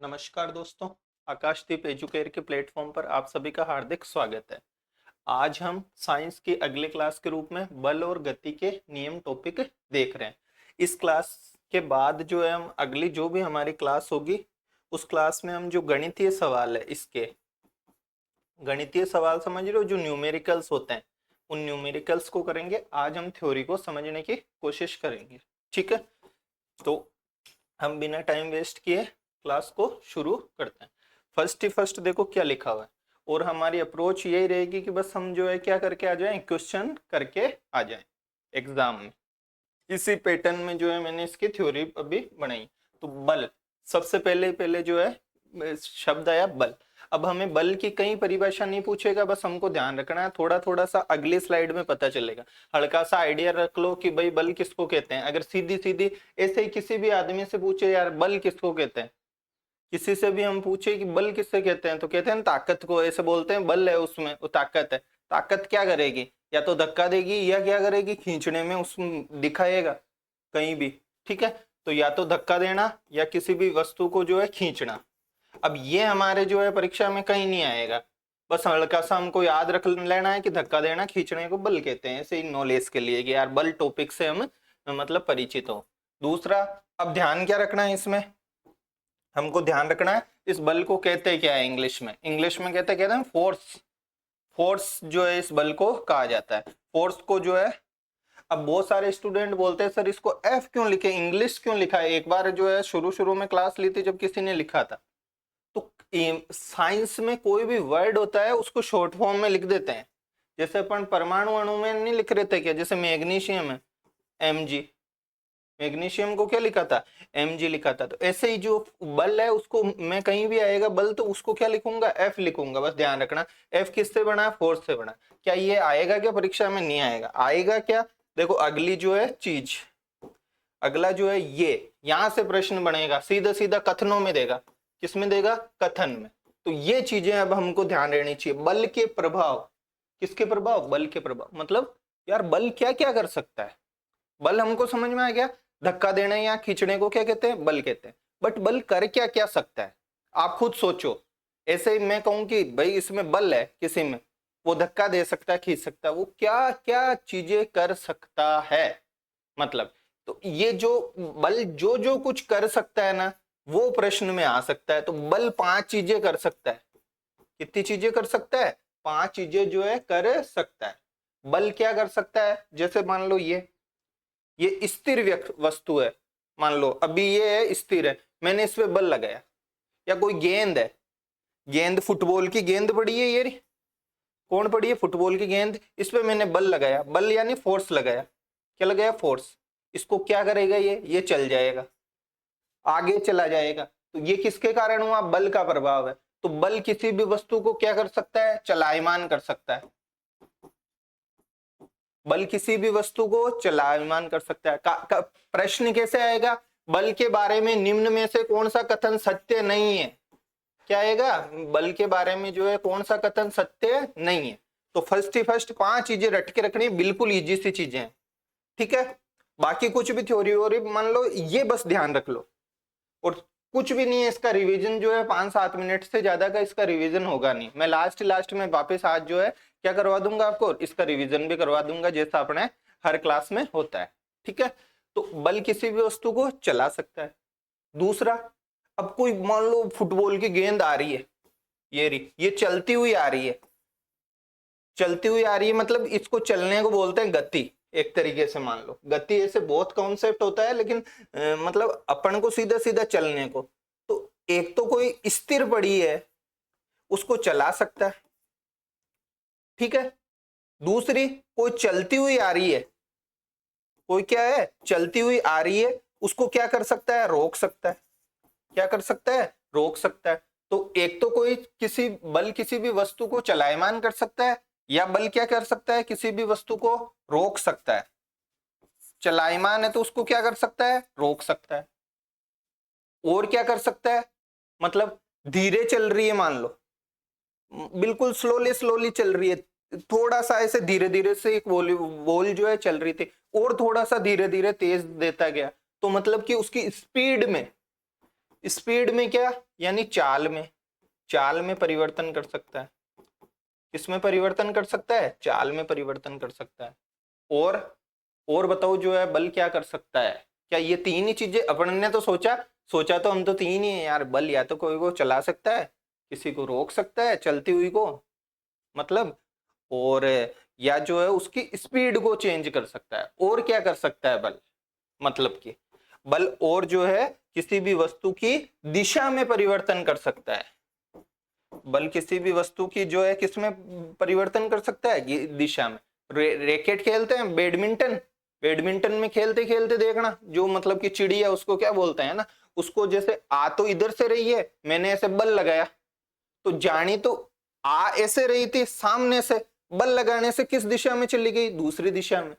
नमस्कार दोस्तों, आकाशदीप एजुकेयर के प्लेटफॉर्म पर आप सभी का हार्दिक स्वागत है। आज हम साइंस की अगले क्लास के रूप में बल और गति के नियम टॉपिक देख रहे हैं। इस क्लास के बाद जो है हम अगली जो भी हमारी क्लास होगी उस क्लास में हम जो गणितीय सवाल है इसके गणितीय सवाल समझ रहे हो, जो न्यूमेरिकल्स होते हैं उन न्यूमेरिकल्स को करेंगे। आज हम थ्योरी को समझने की कोशिश करेंगे, ठीक है। तो हम बिना टाइम वेस्ट किए क्लास को शुरू करते हैं। फर्स्ट देखो क्या लिखा हुआ है, और हमारी अप्रोच यही रहेगी कि बस हम जो है क्या करके आ जाएं, क्वेश्चन करके आ जाएं एग्जाम में। इसी पैटर्न में जो है मैंने इसकी थ्योरी अभी बनाई। तो बल, सबसे पहले जो है शब्द आया बल। अब हमें बल की कई परिभाषा नहीं पूछेगा, बस हमको ध्यान रखना है, थोड़ा थोड़ा सा अगली स्लाइड में पता चलेगा। हल्का सा आइडिया रख लो कि भाई बल किसको कहते हैं। अगर सीधी सीधी ऐसे ही किसी भी आदमी से पूछे यार बल किसको कहते हैं, किसी से भी हम पूछे कि बल किससे कहते हैं तो कहते हैं ताकत को, ऐसे बोलते हैं बल है उसमें, वो ताकत है। ताकत क्या करेगी, या तो धक्का देगी या क्या करेगी, खींचने में उसमें दिखाएगा कहीं भी, ठीक है। तो या तो धक्का देना या किसी भी वस्तु को जो है खींचना। अब ये हमारे जो है परीक्षा में कहीं नहीं आएगा, बस हल्का सा हमको याद रख लेना है कि धक्का देना खींचने को बल कहते हैं, ऐसे ही नॉलेज के लिए कि यार बल टॉपिक से हम मतलब परिचित हो। दूसरा, अब ध्यान क्या रखना है इसमें, हमको ध्यान रखना है इस बल को कहते क्या है इंग्लिश में कहते हैं फोर्स। फोर्स जो है इस बल को कहा जाता है। फोर्स को जो है, अब बहुत सारे स्टूडेंट बोलते हैं सर इसको एफ क्यों लिखे, इंग्लिश क्यों लिखा है। एक बार जो है शुरू में क्लास ली थी जब किसी ने लिखा था, तो साइंस में कोई भी वर्ड होता है उसको शॉर्ट फॉर्म में लिख देते हैं। जैसे अपन परमाणु अणु में नहीं लिख रहे थे क्या, जैसे मैग्नीशियम है Mg, मैग्नीशियम को क्या लिखा था, Mg लिखा था। तो ऐसे ही जो बल है उसको मैं कहीं भी आएगा बल तो उसको क्या लिखूंगा, F लिखूंगा। बस ध्यान रखना F किससे बना, फोर्स से बना। क्या ये आएगा क्या परीक्षा में, नहीं आएगा। आएगा क्या, देखो अगली जो है चीज, अगला जो है ये यहां से प्रश्न बनेगा, सीधा सीधा कथनों में देगा। किसमें देगा, कथन में। तो ये चीजें अब हमको ध्यान रहनी चाहिए। बल के प्रभाव, किसके प्रभाव, बल के प्रभाव। मतलब यार बल क्या क्या कर सकता है। बल हमको समझ में आ गया, धक्का देने या खींचने को क्या कहते हैं, बल कहते हैं। बट बल कर क्या क्या सकता है, आप खुद सोचो। ऐसे ही मैं कहूं कि भाई इसमें बल है किसी में, वो धक्का दे सकता है, खींच सकता है, वो क्या क्या चीजें कर सकता है। मतलब तो ये जो बल जो जो कुछ कर सकता है ना, वो प्रश्न में आ सकता है। तो बल 5 चीजें कर सकता है। कितनी चीजें कर सकता है, 5 चीजें जो है कर सकता है। बल क्या कर सकता है, जैसे मान लो ये स्थिर वस्तु है, मान लो अभी ये है स्थिर है, मैंने इस पे बल लगाया। या कोई गेंद है, गेंद फुटबॉल की गेंद पड़ी है, ये कौन पड़ी है, फुटबॉल की गेंद, इस पे मैंने बल लगाया, बल यानी फोर्स लगाया। क्या लगाया, फोर्स। इसको क्या करेगा, ये चल जाएगा, आगे चला जाएगा। तो ये किसके कारण हुआ, बल का प्रभाव है। तो बल किसी भी वस्तु को क्या कर सकता है, चलायमान कर सकता है। बल किसी भी वस्तु को चलायमान कर सकता है। प्रश्न कैसे आएगा, बल के बारे में निम्न में से कौन सा कथन सत्य नहीं है। क्या आएगा, बल के बारे में जो है कौन सा कथन सत्य नहीं है। तो फर्स्ट ही फर्स्ट 5 चीजें रट के रखनी, बिल्कुल इजी सी चीजें हैं, ठीक है। बाकी कुछ भी थ्योरी वोरी मान लो, ये बस ध्यान रख लो। और कुछ भी नहीं है, इसका रिवीजन जो है 5-7 मिनट से ज्यादा का इसका रिवीजन होगा नहीं। मैं लास्ट में वापस आज जो है क्या करवा दूंगा आपको, इसका रिवीजन भी करवा दूंगा जैसा अपने हर क्लास में होता है, ठीक है। तो बल किसी भी वस्तु को चला सकता है। दूसरा, अब कोई मान लो फुटबॉल की गेंद आ रही है, ये चलती हुई आ रही है, चलती हुई आ रही है, मतलब इसको चलने को बोलते हैं गति। एक तरीके से मान लो गति, ऐसे बहुत कॉन्सेप्ट होता है, लेकिन मतलब अपन को सीधा सीधा चलने को। तो एक तो कोई स्थिर पड़ी है उसको चला सकता है, ठीक है। दूसरी, कोई चलती हुई आ रही है, कोई क्या है, चलती हुई आ रही है, उसको क्या कर सकता है, रोक सकता है। क्या कर सकता है, रोक सकता है। तो एक तो कोई किसी बल किसी भी वस्तु को चलायमान कर सकता है, या बल क्या कर सकता है, किसी भी वस्तु को रोक सकता है। चलायमान है तो उसको क्या कर सकता है, रोक सकता है। और क्या कर सकता है, मतलब धीरे चल रही है मान लो, बिल्कुल स्लोली स्लोली चल रही है, थोड़ा सा ऐसे धीरे धीरे से एक बॉल जो है चल रही थी, और थोड़ा सा धीरे धीरे तेज देता गया, तो मतलब कि उसकी स्पीड में स्पीड में क्या, यानी चाल में, चाल में परिवर्तन कर सकता है। किसमें परिवर्तन कर सकता है, चाल में परिवर्तन कर सकता है। और बताओ जो है बल क्या कर सकता है, क्या ये तीन ही चीजें अपन ने तो सोचा तो हम तो तीन ही है यार, बल या तो कोई को चला सकता है, किसी को रोक सकता है चलती हुई को, मतलब, और या जो है उसकी स्पीड को चेंज कर सकता है। और क्या कर सकता है बल, मतलब कि बल और जो है किसी भी वस्तु की दिशा में परिवर्तन कर सकता है। बल किसी भी वस्तु की जो है किसमें परिवर्तन कर सकता है, ये दिशा में। रैकेट खेलते हैं, बैडमिंटन, बैडमिंटन में खेलते खेलते देखना, जो मतलब कि चिड़िया उसको क्या बोलते हैं ना, उसको जैसे आ तो इधर से रही है, मैंने ऐसे बल लगाया तो जानी तो आ ऐसे रही थी सामने से, बल लगाने से किस दिशा में चली गई, दूसरी दिशा में।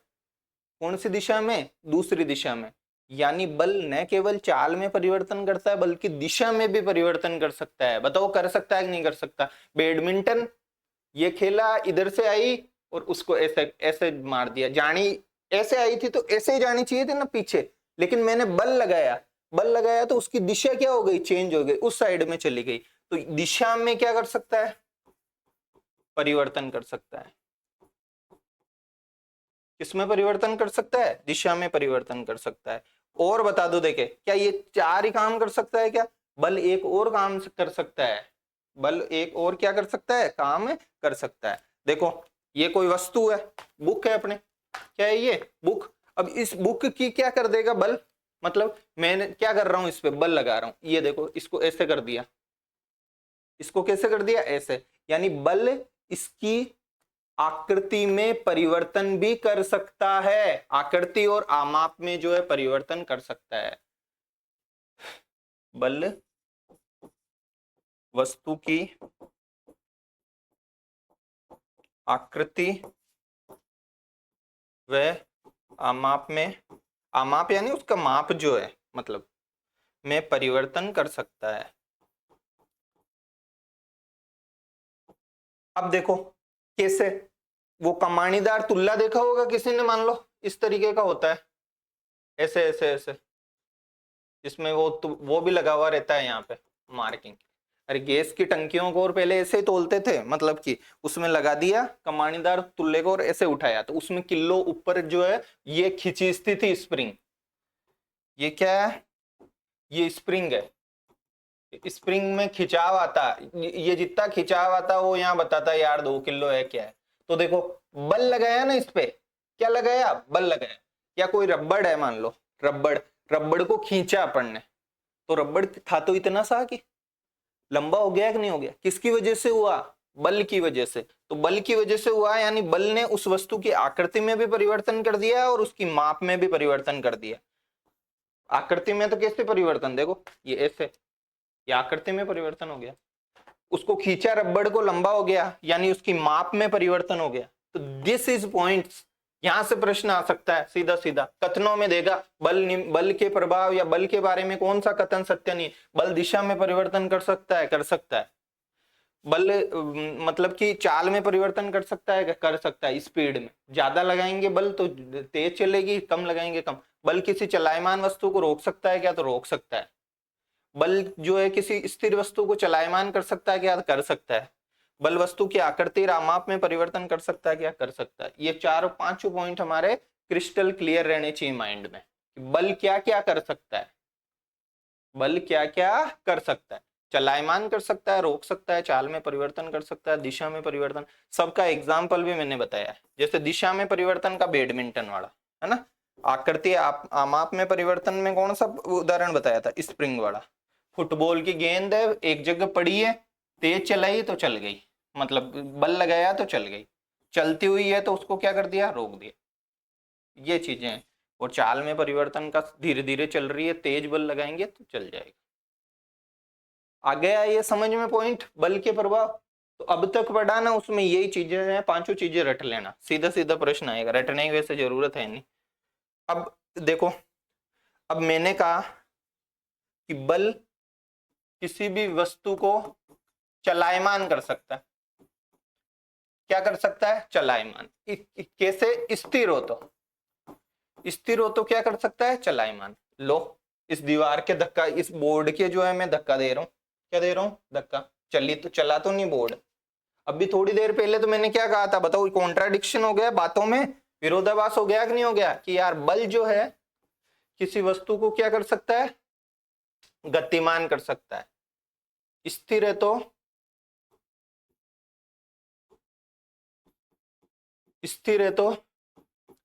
कौन सी दिशा में, दूसरी दिशा में। यानी बल न केवल चाल में परिवर्तन करता है बल्कि दिशा में भी परिवर्तन कर सकता है। बताओ कर सकता है कि नहीं कर सकता। बैडमिंटन ये खेला, इधर से आई और उसको ऐसे ऐसे मार दिया, जानी ऐसे आई थी तो ऐसे ही जानी चाहिए थी ना पीछे, लेकिन मैंने बल लगाया, बल लगाया तो उसकी दिशा क्या हो गई, चेंज हो गई, उस साइड में चली गई। तो दिशा में क्या कर सकता है, परिवर्तन कर सकता है। किसमें परिवर्तन कर सकता है, दिशा में परिवर्तन कर सकता है। और बता दो, देखे क्या ये चार ही काम कर सकता है क्या, बल एक और काम कर सकता है, बल एक और क्या कर सकता है, काम कर सकता है। देखो ये कोई वस्तु है, बुक है अपने, क्या है ये, बुक। अब इस बुक की क्या कर देगा बल, मतलब मैंने क्या कर रहा हूं, इस पे बल लगा रहा हूं, ये देखो इसको ऐसे कर दिया, इसको कैसे कर दिया, ऐसे, यानी बल इसकी आकृति में परिवर्तन भी कर सकता है, आकृति और आमाप में जो है परिवर्तन कर सकता है। बल वस्तु की आकृति व आमाप में, आमाप यानी उसका माप जो है, मतलब में परिवर्तन कर सकता है। अब देखो कैसे, वो कमानीदार तुल्ला देखा होगा किसी ने, मान लो इस तरीके का होता है, ऐसे ऐसे ऐसे, जिसमें वो भी लगा हुआ रहता है यहाँ पे मार्किंग। अरे गैस की टंकियों को और पहले ऐसे ही तोलते थे, मतलब कि उसमें लगा दिया कमानीदार तुल्ले को और ऐसे उठाया तो उसमें किलो ऊपर जो है ये खींचती थी स्प्रिंग। ये क्या है, ये स्प्रिंग है, स्प्रिंग में खिंचाव आता, ये जितना खिंचाव आता वो यहाँ बताता यार 2 किलो है क्या है। तो देखो बल लगाया ना इस पे, क्या लगाया, बल लगाया। या कोई रबड़ है मान लो, रबड़, रबड़ को खींचा अपन ने, तो रबड़ था तो इतना सा कि लंबा हो गया कि नहीं हो गया, किसकी वजह से हुआ, बल की वजह से। तो बल की वजह से हुआ, यानी बल ने उस वस्तु की आकृति में भी परिवर्तन कर दिया और उसकी माप में भी परिवर्तन कर दिया। आकृति में तो कैसे परिवर्तन, देखो ये ऐसे, ये आकृति में परिवर्तन हो गया, उसको खींचा रबड़ को लंबा हो गया, यानी उसकी माप में परिवर्तन हो गया। तो दिस इज पॉइंट्स, यहां से प्रश्न आ सकता है सीधा सीधा, कथनों में देगा बल के प्रभाव या बल के बारे में कौन सा कथन सत्य नहीं। बल दिशा में परिवर्तन कर सकता है, कर सकता है। बल मतलब कि चाल में परिवर्तन कर सकता है, कर सकता है। स्पीड में ज्यादा लगाएंगे बल तो तेज चलेगी, कम लगाएंगे कम। बल किसी चलायमान वस्तु को रोक सकता है क्या, तो रोक सकता है। बल जो है किसी स्थिर वस्तु को चलायमान कर सकता है क्या, कर सकता है। बल वस्तु की आकृति और आमाप में परिवर्तन कर सकता है क्या, कर सकता है। ये चारों पांचों पॉइंट हमारे क्रिस्टल क्लियर रहने चाहिए माइंड में, बल क्या क्या कर सकता है, बल क्या क्या कर सकता है। चलायमान कर सकता है, रोक सकता है, चाल में परिवर्तन कर सकता है, दिशा में परिवर्तन। सबका एग्जाम्पल भी मैंने बताया है, जैसे दिशा में परिवर्तन का बैडमिंटन वाला है ना, आकृति आमाप में परिवर्तन में कौन सा उदाहरण बताया था, स्प्रिंग वाला। फुटबॉल की गेंद है, एक जगह पड़ी है, तेज चलाई तो चल गई, मतलब बल लगाया तो चल गई, चलती हुई है तो उसको क्या कर दिया, रोक दिया। ये चीजें हैं। और चाल में परिवर्तन का धीरे धीरे चल रही है, तेज बल लगाएंगे तो चल जाएगा। आ गया ये समझ में पॉइंट, बल के प्रभाव। तो अब तक पढ़ा ना, उसमें यही चीजें हैं, पांचों चीजें रट लेना, सीधा सीधा प्रश्न आएगा, रटने की वैसे जरूरत है नहीं। अब देखो, अब मैंने कहा कि बल किसी भी वस्तु को चलायमान कर सकता है, क्या कर सकता है, चलायमान। कैसे, स्थिर हो तो, स्थिर हो तो क्या कर सकता है, चलायमान। लो इस दीवार के धक्का, इस बोर्ड के जो है मैं धक्का दे रहा हूं, क्या दे रहा हूं, धक्का। चला तो नहीं बोर्ड। अभी थोड़ी देर पहले तो मैंने क्या कहा था, बताओ, कॉन्ट्राडिक्शन हो गया बातों में, विरोधाभास हो गया कि नहीं हो गया, कि यार बल जो है किसी वस्तु को क्या कर सकता है, गतिमान कर सकता है, स्थिर है तो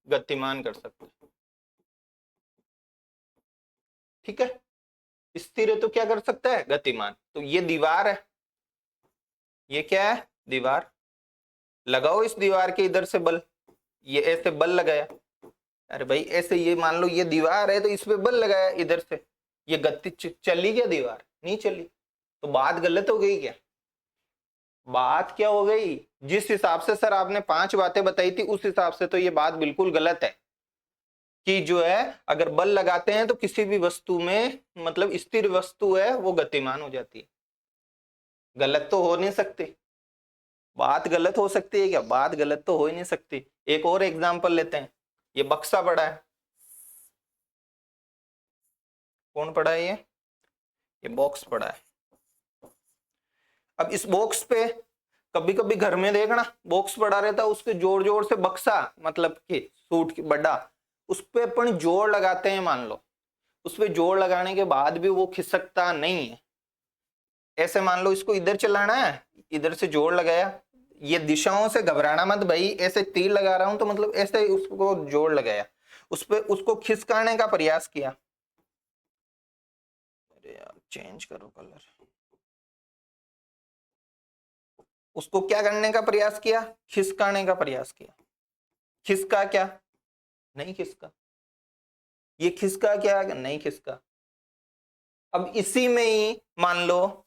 गतिमान कर सकता है। ठीक है, स्थिर है तो क्या कर सकता है, गतिमान। तो ये दीवार है, ये क्या है, दीवार। लगाओ इस दीवार के इधर से बल, ये ऐसे बल लगाया, अरे भाई ऐसे, ये मान लो ये दीवार है तो इस पे बल लगाया इधर से, ये गति चली क्या दीवार, नहीं चली, तो बात गलत हो गई क्या, बात क्या हो गई, जिस हिसाब से सर आपने 5 बातें बताई थी उस हिसाब से तो ये बात बिल्कुल गलत है, कि जो है अगर बल लगाते हैं तो किसी भी वस्तु में, मतलब स्थिर वस्तु है वो गतिमान हो जाती है। गलत तो हो नहीं सकती, बात गलत हो सकती है क्या, बात गलत तो हो ही नहीं सकती। एक और एग्जांपल लेते हैं, ये बक्सा पड़ा है, कौन पड़ा है, ये बॉक्स पड़ा है। अब इस बॉक्स पे कभी कभी घर में देखना बॉक्स पड़ा रहता है, उसके जोर जोर से बक्सा, मतलब कि सूट की बड़ा, उस पे अपन जोर लगाते हैं, मान लो उस पे जोर लगाने के बाद भी वो खिसकता नहीं है। ऐसे मान लो इसको इधर चलाना है, इधर से जोर लगाया, ये दिशाओं से घबराना मत भाई, ऐसे तीर लगा रहा हूं तो मतलब ऐसे ही उसको जोर लगाया, उस पे उसको खिसकाने का प्रयास किया, अरे यार चेंज करो कलर, उसको क्या करने का प्रयास किया, खिसकाने का प्रयास किया, खिसका क्या, नहीं खिसका, ये खिसका क्या, नहीं खिसका। अब इसी में ही मान लो,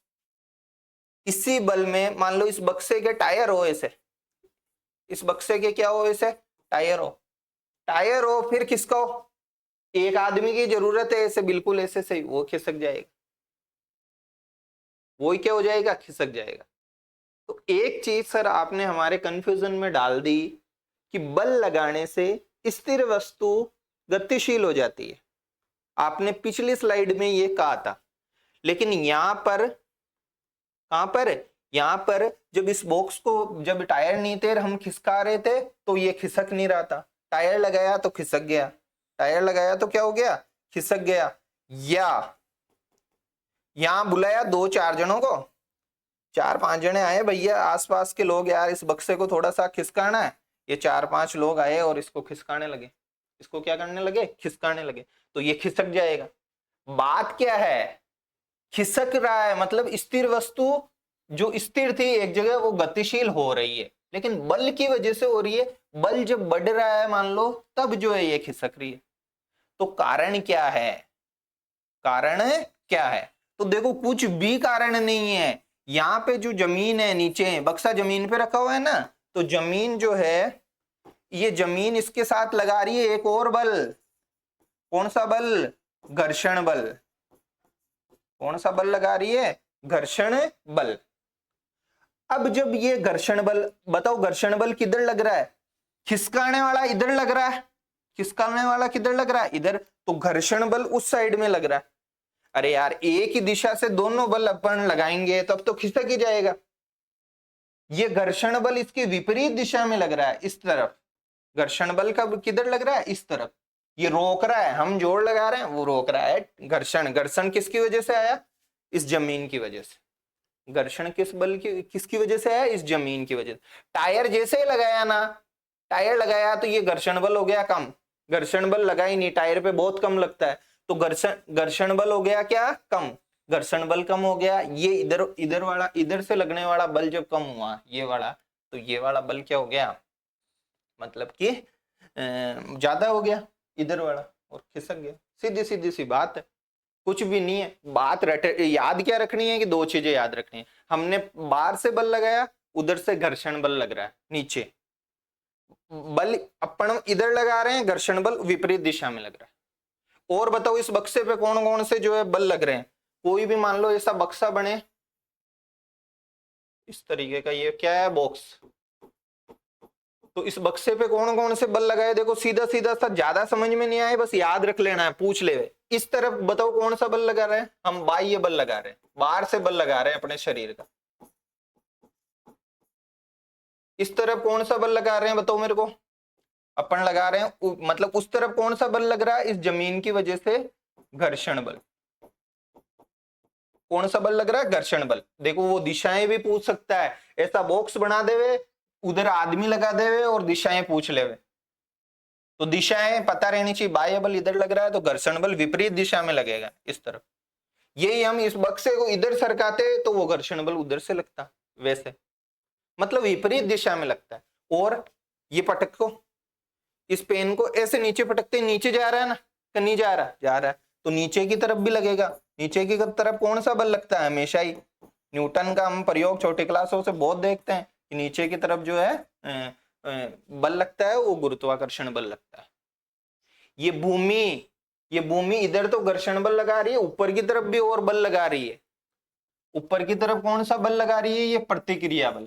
इसी बल में मान लो इस बक्से के टायर हो ऐसे, इस बक्से के क्या हो ऐसे, टायर हो, टायर हो, फिर खिसकाओ, एक आदमी की जरूरत है ऐसे, बिल्कुल ऐसे सही, वो खिसक जाएगा, वो ही क्या हो जाएगा, खिसक जाएगा। तो एक चीज सर आपने हमारे कंफ्यूजन में डाल दी कि बल लगाने से स्थिर वस्तु गतिशील हो जाती है, आपने पिछली स्लाइड में ये कहा था, लेकिन यहां पर, कहां पर, यहां पर जब इस बॉक्स को, जब टायर नहीं थे हम खिसका रहे थे तो ये खिसक नहीं रहा था, टायर लगाया तो खिसक गया, टायर लगाया तो क्या हो गया, खिसक गया। या यहां बुलाया 2-4 जनों को, 4-5 जने आए, भैया आसपास के लोग यार इस बक्से को थोड़ा सा खिसकाना है, ये 4-5 लोग आए और इसको खिसकाने लगे, इसको क्या करने लगे, खिसकाने लगे, तो ये खिसक जाएगा। बात क्या है, खिसक रहा है मतलब स्थिर वस्तु जो स्थिर थी एक जगह वो गतिशील हो रही है, लेकिन बल की वजह से हो रही है, बल जब बढ़ रहा है मान लो तब जो है ये खिसक रही है। तो कारण क्या है, कारण क्या है, तो देखो कुछ भी कारण नहीं है, यहां पे जो जमीन है, नीचे बक्सा जमीन पे रखा हुआ है ना, तो जमीन जो है, ये जमीन इसके साथ लगा रही है एक और बल, कौन सा बल, घर्षण बल, कौन सा बल लगा रही है, घर्षण बल। अब जब ये घर्षण बल, बताओ घर्षण बल किधर लग रहा है, खिसकाने वाला इधर लग रहा है, खिसकाने वाला किधर लग रहा है, इधर, तो घर्षण बल उस साइड में लग रहा है। अरे यार एक ही दिशा से दोनों बल अपन लगाएंगे तब तो खिसक ही जाएगा, ये घर्षण बल इसकी विपरीत दिशा में लग रहा है, इस तरफ, घर्षण बल का किधर लग रहा है, इस तरफ, ये रोक रहा है, हम जोर लगा रहे हैं वो रोक रहा है, घर्षण, घर्षण किसकी वजह से आया, इस जमीन की वजह से, घर्षण किस बल की, किसकी वजह से आया, इस जमीन की वजह से। टायर जैसे ही लगाया ना, टायर लगाया तो ये घर्षण बल हो गया कम, घर्षण बल लगा ही नहीं, टायर पे बहुत कम लगता है, तो घर्षण बल हो गया क्या, कम, घर्षण बल कम हो गया, ये इधर, इधर वाला, इधर से लगने वाला बल जब कम हुआ ये वाला, तो ये वाला बल क्या हो गया, मतलब कि ज्यादा हो गया इधर वाला और खिसक गया। सीधी सीधी सी बात है, कुछ भी नहीं है, बात याद क्या रखनी है कि 2 चीजें याद रखनी है, हमने बाहर से बल लगाया, उधर से घर्षण बल लग रहा है, नीचे बल अपन इधर लगा रहे हैं, घर्षण बल विपरीत दिशा में लग रहा है। और बताओ इस बक्से पे कौन कौन से जो है बल लग रहे हैं, कोई भी मान लो ऐसा बक्सा बने इस तरीके का, ये क्या है, बॉक्स, तो इस बक्से पे कौन कौन से बल लगाए, देखो सीधा सीधा सा, ज्यादा समझ में नहीं आए, बस याद रख लेना है, पूछ ले। इस तरफ बताओ कौन सा बल लगा रहे हैं, हम बाह्य बल लगा रहे हैं, बाहर से बल लगा रहे हैं अपने शरीर का। इस तरफ कौन सा बल लगा रहे हैं बताओ मेरे को, अपन लगा रहे हैं मतलब उस तरफ कौन सा बल लग रहा है, इस जमीन की वजह से घर्षण बल। कौन सा बल लग रहा है, घर्षण बल। देखो वो दिशाएं भी पूछ सकता है, ऐसा बॉक्स बना देवे, उधर आदमी लगा देवे और दिशाएं पूछ लेवे। तो दिशाएं पता रहनी चाहिए, बाह्य बल इधर लग रहा है तो घर्षण बल विपरीत दिशा में लगेगा इस तरफ। यही हम इस बक्से को इधर सरकाते तो वो घर्षण बल उधर से लगता, वैसे मतलब विपरीत दिशा में लगता है। और ये पटक को, इस पेन को ऐसे नीचे पटकते, नीचे जा रहा है ना, कि नहीं जा रहा, जा रहा है, तो नीचे की तरफ भी लगेगा। नीचे की तरफ कौन सा बल लगता है, हमेशा ही न्यूटन का हम प्रयोग छोटे क्लासों से बहुत देखते हैं कि नीचे की तरफ जो है बल लगता है, वो गुरुत्वाकर्षण बल लगता है। ये भूमि इधर तो घर्षण बल लगा रही है, ऊपर की तरफ भी और बल लगा रही है। ऊपर की तरफ कौन सा बल लगा रही है, ये प्रतिक्रिया बल।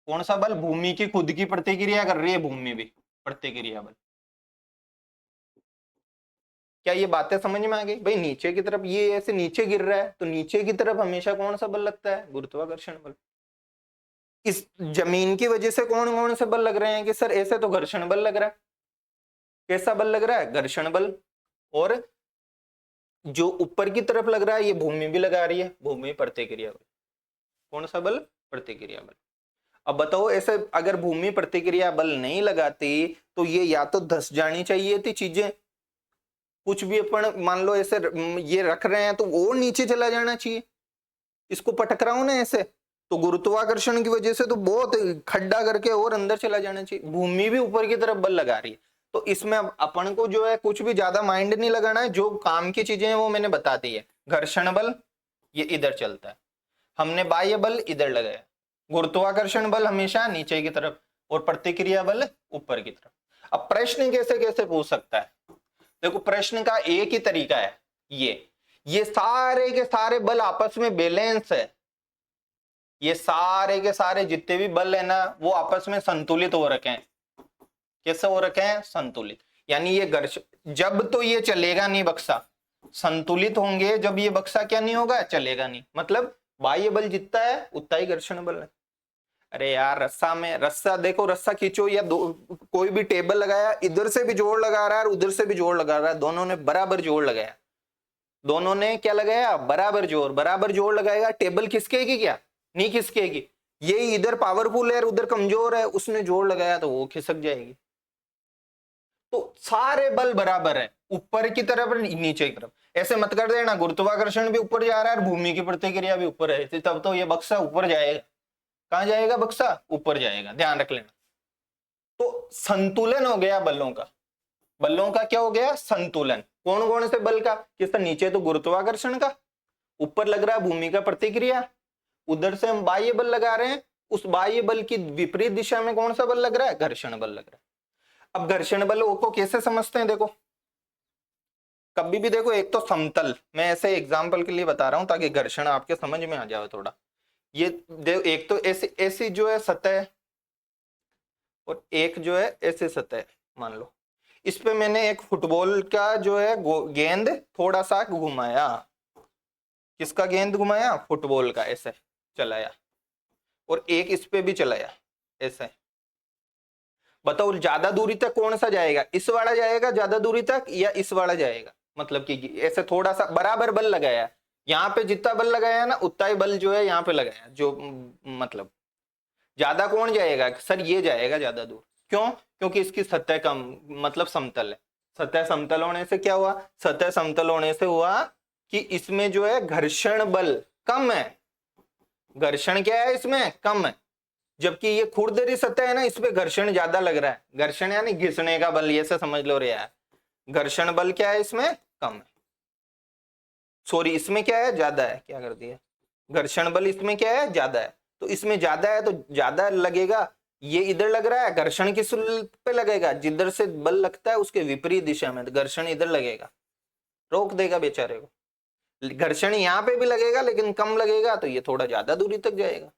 कौन सा बल, भूमि की खुद की प्रतिक्रिया कर रही है, भूमि भी प्रतिक्रिया बल। क्या ये बातें समझ में आ गई भाई। नीचे की तरफ ये ऐसे नीचे गिर रहा है, तो नीचे की तरफ हमेशा कौन सा बल लगता है, गुरुत्वाकर्षण बल। इस जमीन की वजह से कौन कौन से बल लग रहे हैं, कि सर ऐसे तो घर्षण बल लग रहा है। कैसा बल लग रहा है, घर्षण बल। और जो ऊपर की तरफ लग रहा है, ये भूमि भी लगा रही है, भूमि प्रतिक्रिया बल। कौन सा बल, प्रतिक्रिया बल। अब बताओ ऐसे अगर भूमि प्रतिक्रिया बल नहीं लगाती तो ये या तो धंस जानी चाहिए थी चीजें, कुछ भी अपन मान लो ऐसे ये रख रहे हैं तो वो नीचे चला जाना चाहिए। इसको पटक रहा हूं ना ऐसे, तो गुरुत्वाकर्षण की वजह से तो बहुत खड्डा करके और अंदर चला जाना चाहिए। भूमि भी ऊपर की तरफ बल लगा रही है, तो इसमें अब अपन को जो है कुछ भी ज्यादा माइंड नहीं लगाना है, जो काम की चीजें हैं वो मैंने बता दी है। घर्षण बल ये इधर चलता है, हमने बाह्य बल इधर लगाया, गुरुत्वाकर्षण बल हमेशा नीचे की तरफ और प्रतिक्रिया बल ऊपर की तरफ। अब प्रश्न कैसे कैसे पूछ सकता है, देखो प्रश्न का एक ही तरीका है, ये सारे के सारे बल आपस में बैलेंस है, ये सारे के सारे जितने भी बल है ना वो आपस में संतुलित हो रखे हैं। कैसे हो रखे हैं, संतुलित। यानी ये जब तो ये चलेगा नहीं बक्सा, संतुलित होंगे जब ये बक्सा क्या नहीं होगा, चलेगा नहीं। मतलब बाह्य बल जितना है उतना ही घर्षण बल है। अरे यार रस्सा में, रस्सा देखो, रस्सा खींचो या कोई भी टेबल लगाया, इधर से भी जोड़ लगा रहा है और उधर से भी जोड़ लगा रहा है, दोनों ने बराबर जोड़ लगाया, दोनों ने क्या लगाया, बराबर जोड़। बराबर जोड़ लगाएगा, टेबल खिसकेगी क्या, नहीं खिसकेगी। ये इधर पावरफुल है उधर कमजोर है, उसने जोड़ लगाया तो वो खिसक जाएगी। तो सारे बल बराबर है, ऊपर की तरफ नीचे की तरफ। ऐसे मत कर देना गुरुत्वाकर्षण भी ऊपर जा रहा है और भूमि की प्रतिक्रिया भी ऊपर है, तब तो ये बक्सा ऊपर जाएगा। कहां जाएगा बक्सा, ऊपर जाएगा, ध्यान रख लेना। तो संतुलन हो गया बलों का, बलों का क्या हो गया, संतुलन। कौन कौन से बल का, किसका, नीचे तो गुरुत्वाकर्षण का, ऊपर लग रहा है भूमि का प्रतिक्रिया, उधर से हम बाह्य बल लगा रहे हैं, उस बाह्य बल की विपरीत दिशा में कौन सा बल लग रहा है, घर्षण बल लग रहा है। अब घर्षण बल को कैसे समझते हैं, देखो कभी भी देखो, एक तो समतल, मैं ऐसे एग्जांपल के लिए बता रहा हूं ताकि घर्षण आपके समझ में आ जाए थोड़ा। ये देखो एक तो ऐसी ऐसी जो है सतह, और एक जो है ऐसे सतह, मान लो इस पे मैंने एक फुटबॉल का जो है गेंद थोड़ा सा घुमाया, किसका गेंद घुमाया, फुटबॉल का, ऐसे चलाया, और एक इस पे भी चलाया ऐसे। बताओ ज्यादा दूरी तक कौन सा जाएगा, इस वाला जाएगा ज्यादा दूरी तक या इस वाला जाएगा। मतलब कि ऐसे थोड़ा सा बराबर बल लगाया, यहाँ पे जितना बल लगाया ना उतना ही बल जो है यहाँ पे लगाया, जो मतलब ज्यादा कौन जाएगा, सर ये जाएगा ज्यादा दूर। क्यों, क्योंकि इसकी सतह कम, मतलब समतल है। सतह समतल होने से क्या हुआ, सतह समतल होने से हुआ कि इसमें जो है घर्षण बल कम है, घर्षण क्या है इसमें, कम है। जबकि ये खुरदरी सतह है ना, इस पे घर्षण ज्यादा लग रहा है। घर्षण यानी घिसने का बल, ये से समझ लो रे यार। घर्षण बल क्या है इसमें, कम है, सॉरी इसमें क्या है, ज्यादा है, क्या कर दिया, घर्षण बल इसमें क्या है, ज्यादा है। तो इसमें ज्यादा है तो ज्यादा लगेगा, ये इधर लग रहा है, घर्षण किस पे लगेगा, जिधर से बल लगता है उसके विपरीत दिशा में, तो घर्षण इधर लगेगा, रोक देगा बेचारे को। घर्षण यहाँ पे भी लगेगा लेकिन कम लगेगा, तो ये थोड़ा ज्यादा दूरी तक जाएगा।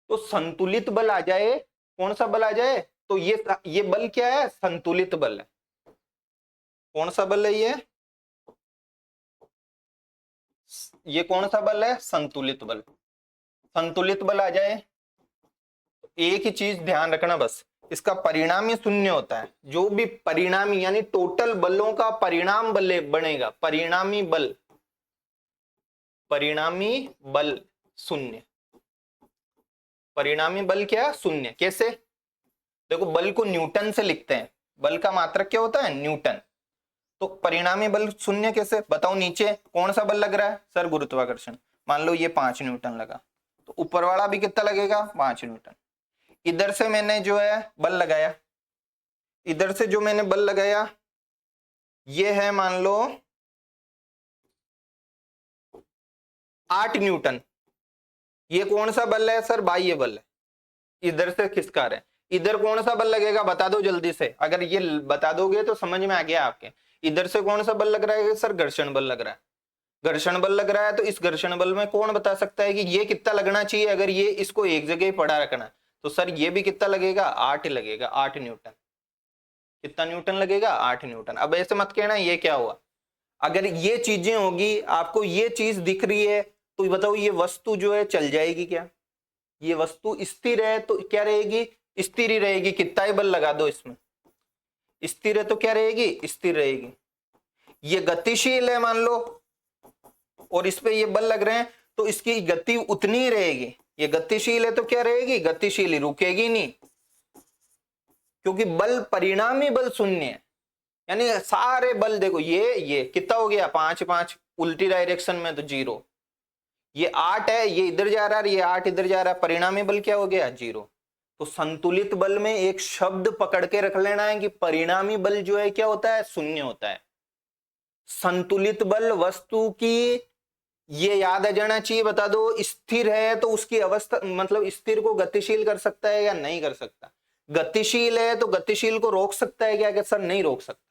तो संतुलित बल आ जाए, कौन सा बल आ जाए, तो ये बल क्या है, संतुलित बल है। कौन सा बल है ये कौन सा बल है, संतुलित बल। संतुलित बल आ जाए, एक ही चीज ध्यान रखना बस, इसका परिणामी शून्य होता है। जो भी परिणामी यानी टोटल बलों का परिणाम बल बनेगा, परिणामी बल, परिणामी बल शून्य। परिणामी बल क्या, शून्य। कैसे, देखो बल को न्यूटन से लिखते हैं, बल का मात्रक क्या होता है, न्यूटन। तो परिणामी बल शून्य कैसे बताओ, नीचे कौन सा बल लग रहा है, सर गुरुत्वाकर्षण। मान लो ये 5 न्यूटन लगा, तो ऊपर वाला भी कितना लगेगा, 5 न्यूटन। इधर से मैंने जो है बल लगाया, इधर से जो मैंने बल लगाया ये है मान लो 8 न्यूटन। ये कौन सा बल है सर, बाह्य बल है, इधर से खिसका रहे हैं। इधर कौन सा बल लगेगा बता दो जल्दी से, अगर ये बता दोगे तो समझ में आ गया आपके। इधर से कौन सा बल लग रहा है सर, घर्षण बल लग रहा है। घर्षण बल लग रहा है, तो इस घर्षण बल में कौन बता सकता है कि ये कितना लगना चाहिए, अगर ये इसको एक जगह ही पड़ा रखना, तो सर ये भी कितना लगेगा, 8 लगेगा, 8 न्यूटन। कितना न्यूटन लगेगा, 8 न्यूटन। अब ऐसे मत कहना ये क्या हुआ, अगर ये चीजें होगी, आपको ये चीज दिख रही है, तो बताओ ये वस्तु जो है चल जाएगी क्या, ये वस्तु स्थिर है तो क्या रहेगी, स्थिर ही रहेगी। कितना ही बल लगा दो इसमें, स्थिर है तो क्या रहेगी, स्थिर रहेगी। ये गतिशील है मान लो, और इस पे ये बल लग रहे हैं, तो इसकी गति उतनी ही रहेगी। ये गतिशील है तो क्या रहेगी, गतिशील ही, रुकेगी नहीं, क्योंकि बल परिणामी बल शून्य है। यानी सारे बल देखो, ये कितना हो गया, 5 5, उल्टी डायरेक्शन में तो 0। ये 8 है, ये इधर जा रहा है, ये 8 इधर जा रहा है, परिणामी बल क्या हो गया, 0। तो संतुलित बल में एक शब्द पकड़ के रख लेना है कि परिणामी बल जो है क्या होता है, शून्य होता है। संतुलित बल वस्तु की, ये याद आ जाना चाहिए, बता दो, स्थिर है तो उसकी अवस्था, मतलब स्थिर को गतिशील कर सकता है या नहीं कर सकता। गतिशील है तो गतिशील को रोक सकता है क्या, सर नहीं रोक सकता।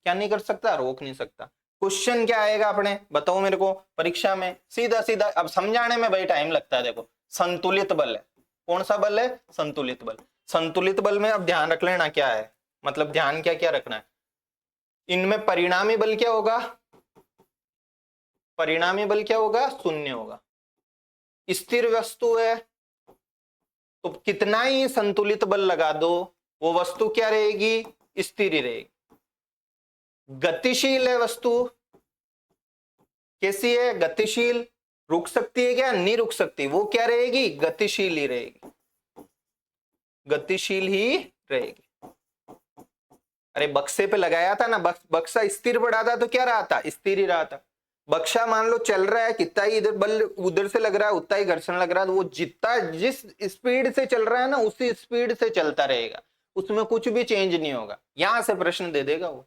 क्या नहीं कर सकता, रोक नहीं सकता। क्वेश्चन क्या आएगा अपने, बताओ मेरे को परीक्षा में, सीधा सीधा। अब समझाने में भाई टाइम लगता है, देखो संतुलित बल है, कौन सा बल है, संतुलित बल। संतुलित बल में अब ध्यान रख लेना क्या है, मतलब ध्यान क्या क्या रखना है, इनमें परिणामी बल क्या होगा, परिणामी बल क्या होगा, शून्य होगा। स्थिर वस्तु है तो कितना ही संतुलित बल लगा दो, वो वस्तु क्या रहेगी, स्थिर ही रहेगी। गतिशील है वस्तु, कैसी है, गतिशील, रुक सकती है क्या, नहीं रुक सकती, वो क्या रहेगी, गतिशील ही रहेगी, गतिशील ही रहेगी। अरे बक्से पे लगाया था ना, बक्सा स्थिर पड़ा था तो क्या रहा था, स्थिर ही रहा था। बक्सा मान लो चल रहा है, कितना ही इधर बल उधर से लग रहा है उतना ही घर्षण लग रहा है, तो वो जितना जिस स्पीड से चल रहा है ना उसी स्पीड से चलता रहेगा, उसमें कुछ भी चेंज नहीं होगा। यहां से प्रश्न दे देगा वो,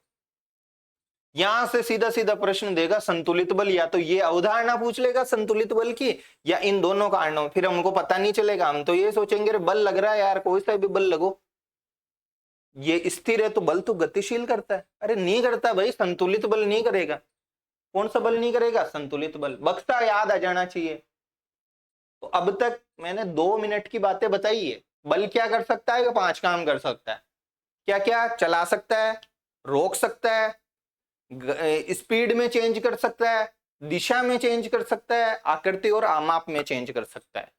यहां से सीधा सीधा प्रश्न देगा संतुलित बल, या तो ये अवधारणा पूछ लेगा संतुलित बल की, या इन दोनों कारणों, फिर हमको पता नहीं चलेगा। हम तो ये सोचेंगे बल लग रहा है यार, कोई सा भी बल लगो, ये स्थिर है तो बल तो गतिशील करता है। अरे नहीं करता भाई, संतुलित बल नहीं करेगा। कौन सा बल नहीं करेगा, संतुलित बल। बक्सा याद आ जाना चाहिए। तो अब तक मैंने 2 मिनट की बातें बताई है। बल क्या कर सकता है, 5 काम कर सकता है। क्या क्या, चला सकता है, रोक सकता है, स्पीड में चेंज कर सकता है, दिशा में चेंज कर सकता है, आकृति और आमाप में चेंज कर सकता है।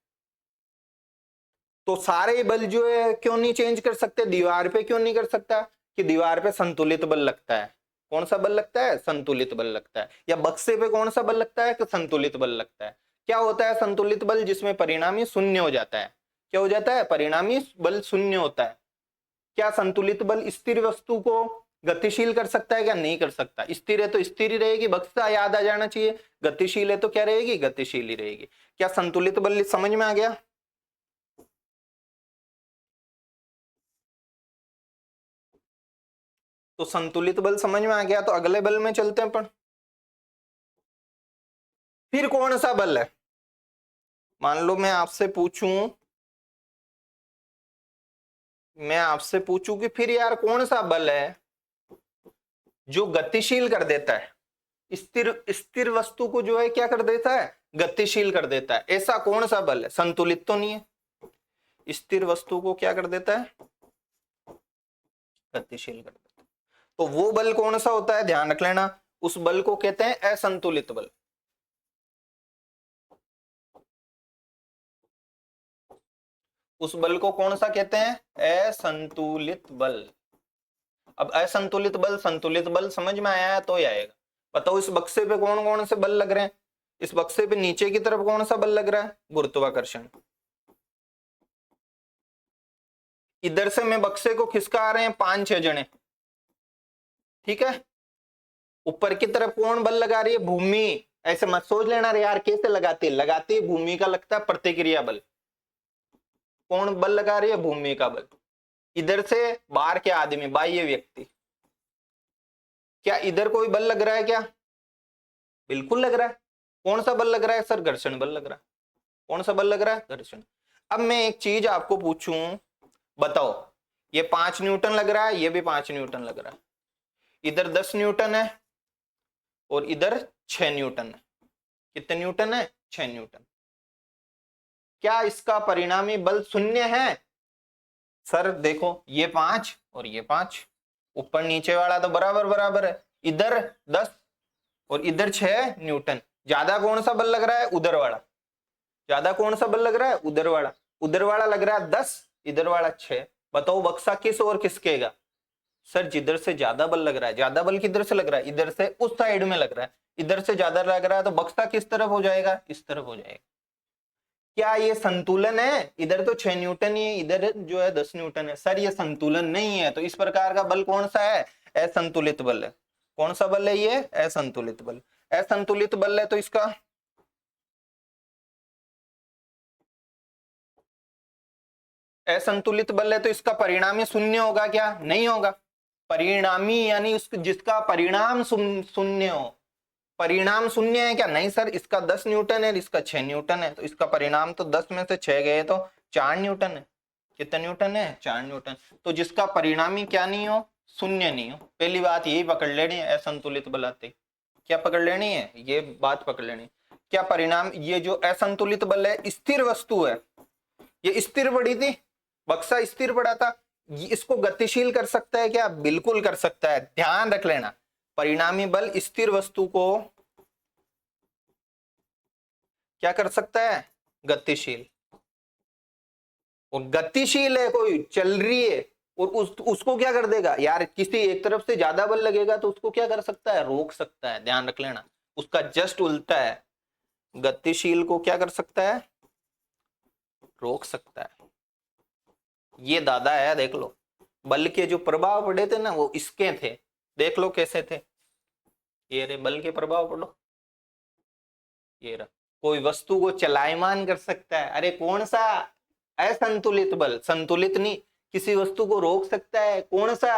तो सारे बल जो है क्यों नहीं चेंज कर सकते, दीवार पे क्यों नहीं कर सकता, कि दीवार पे संतुलित बल लगता है। कौन सा बल लगता है, संतुलित बल लगता है। या बक्से पे कौन सा बल लगता है, कि संतुलित बल लगता है। क्या होता है संतुलित बल, जिसमें परिणामी शून्य हो जाता है। क्या हो जाता है, परिणामी बल शून्य होता है। क्या संतुलित बल स्थिर वस्तु को गतिशील कर सकता है, क्या नहीं कर सकता। स्थिर है तो स्थिर ही रहेगी, बक्सा याद आ जाना चाहिए। गतिशील है तो क्या रहेगी, गतिशील ही रहेगी। क्या संतुलित बल समझ में आ गया। तो संतुलित बल समझ में आ गया, तो अगले बल में चलते हैं अपन। फिर कौन सा बल है, मान लो मैं आपसे पूछूं कि फिर यार कौन सा बल है जो गतिशील कर देता है, स्थिर स्थिर वस्तु को जो है क्या कर देता है, गतिशील कर देता है। ऐसा कौन सा बल है, संतुलित तो नहीं है, स्थिर वस्तु को क्या कर देता है, गतिशील कर देता है। तो वो बल कौन सा होता है, ध्यान रख लेना, उस बल को कहते हैं असंतुलित बल। उस बल को कौन सा कहते हैं, असंतुलित बल। अब असंतुलित बल संतुलित बल समझ में आया है तो ही आएगा। बताओ इस बक्से पे कौन कौन से बल लग रहे हैं, इस बक्से पे नीचे की तरफ कौन सा बल लग रहा है, गुरुत्वाकर्षण। इधर से मैं बक्से को खिसका आ रहे हैं 5-6 जने, ठीक है। ऊपर की तरफ कौन बल लगा रही है, भूमि। ऐसे मत सोच लेना रे यार कैसे लगाती है, लगाती है भूमि का लगता है प्रतिक्रिया बल। कौन बल लगा रही है, भूमि का बल। इधर से बाहर के आदमी, बाह्य व्यक्ति, क्या इधर कोई बल लग रहा है क्या, बिल्कुल लग रहा है। कौन सा बल लग रहा है सर, घर्षण बल लग रहा है। कौन सा बल लग रहा है, घर्षण। अब मैं एक चीज आपको पूछूं, बताओ ये 5 न्यूटन लग रहा है, ये भी 5 न्यूटन लग रहा है, इधर 10 न्यूटन है और इधर 6 न्यूटन है। कितने न्यूटन है, 6 न्यूटन। क्या इसका परिणामी बल शून्य है, सर देखो ये 5 और ये 5, ऊपर नीचे वाला तो बराबर बराबर है। इधर 10 और इधर 6 न्यूटन। ज्यादा कौन सा बल लग रहा है, उधर वाला। ज्यादा कौन सा बल लग रहा है, उधर वाला। उधर वाला लग रहा है 10, इधर वाला 6। बताओ बक्सा किस ओर खिसकेगा, सर जिधर से ज्यादा बल लग रहा है। ज्यादा बल किधर से लग रहा है, इधर से, उस साइड में लग रहा है। इधर से ज्यादा लग रहा है तो बक्सा किस तरफ हो जाएगा, इस तरफ हो जाएगा। क्या ये संतुलन है, इधर तो 6 न्यूटन ही है, इधर जो है 10 न्यूटन है। सर ये संतुलन नहीं है, तो इस प्रकार का बल कौन सा है, असंतुलित बल है। कौन सा बल है ये, असंतुलित बल। असंतुलित बल है तो इसका असंतुलित बल है तो इसका परिणामी शून्य होगा क्या, नहीं होगा। परिणामी यानी जिसका परिणाम शून्य हो। परिणाम शून्य है क्या, नहीं सर, इसका 10 न्यूटन है, इसका 6 न्यूटन है, तो इसका परिणाम तो 10 में से 6 गए तो 4 न्यूटन है। कितना न्यूटन है, 4 न्यूटन। तो जिसका परिणामी क्या नहीं हो, शून्य नहीं हो। पहली बात यही पकड़ लेनी है, असंतुलित बल आते क्या पकड़ लेनी है, ये बात पकड़ लेनी। क्या परिणाम, ये जो असंतुलित बल है, स्थिर वस्तु है, ये स्थिर पड़ी थी, बक्सा स्थिर पड़ा था, इसको गतिशील कर सकता है क्या, बिल्कुल कर सकता है। ध्यान रख लेना, परिणामी बल स्थिर वस्तु को क्या कर सकता है, गतिशील। और गतिशील है, कोई चल रही है और उसको क्या कर देगा यार, किसी एक तरफ से ज्यादा बल लगेगा तो उसको क्या कर सकता है, रोक सकता है। ध्यान रख लेना, उसका जस्ट उल्टा है, गतिशील को क्या कर सकता है, रोक सकता है। ये दादा है, देख लो बल के जो प्रभाव पड़े थे ना वो इसके थे, देख लो कैसे थे। ये रे बल के प्रभाव पड़ो, ये रहा। कोई वस्तु को चलायमान कर सकता है, अरे कौन सा, असंतुलित बल। संतुलित नहीं, किसी वस्तु को रोक सकता है, कौन सा,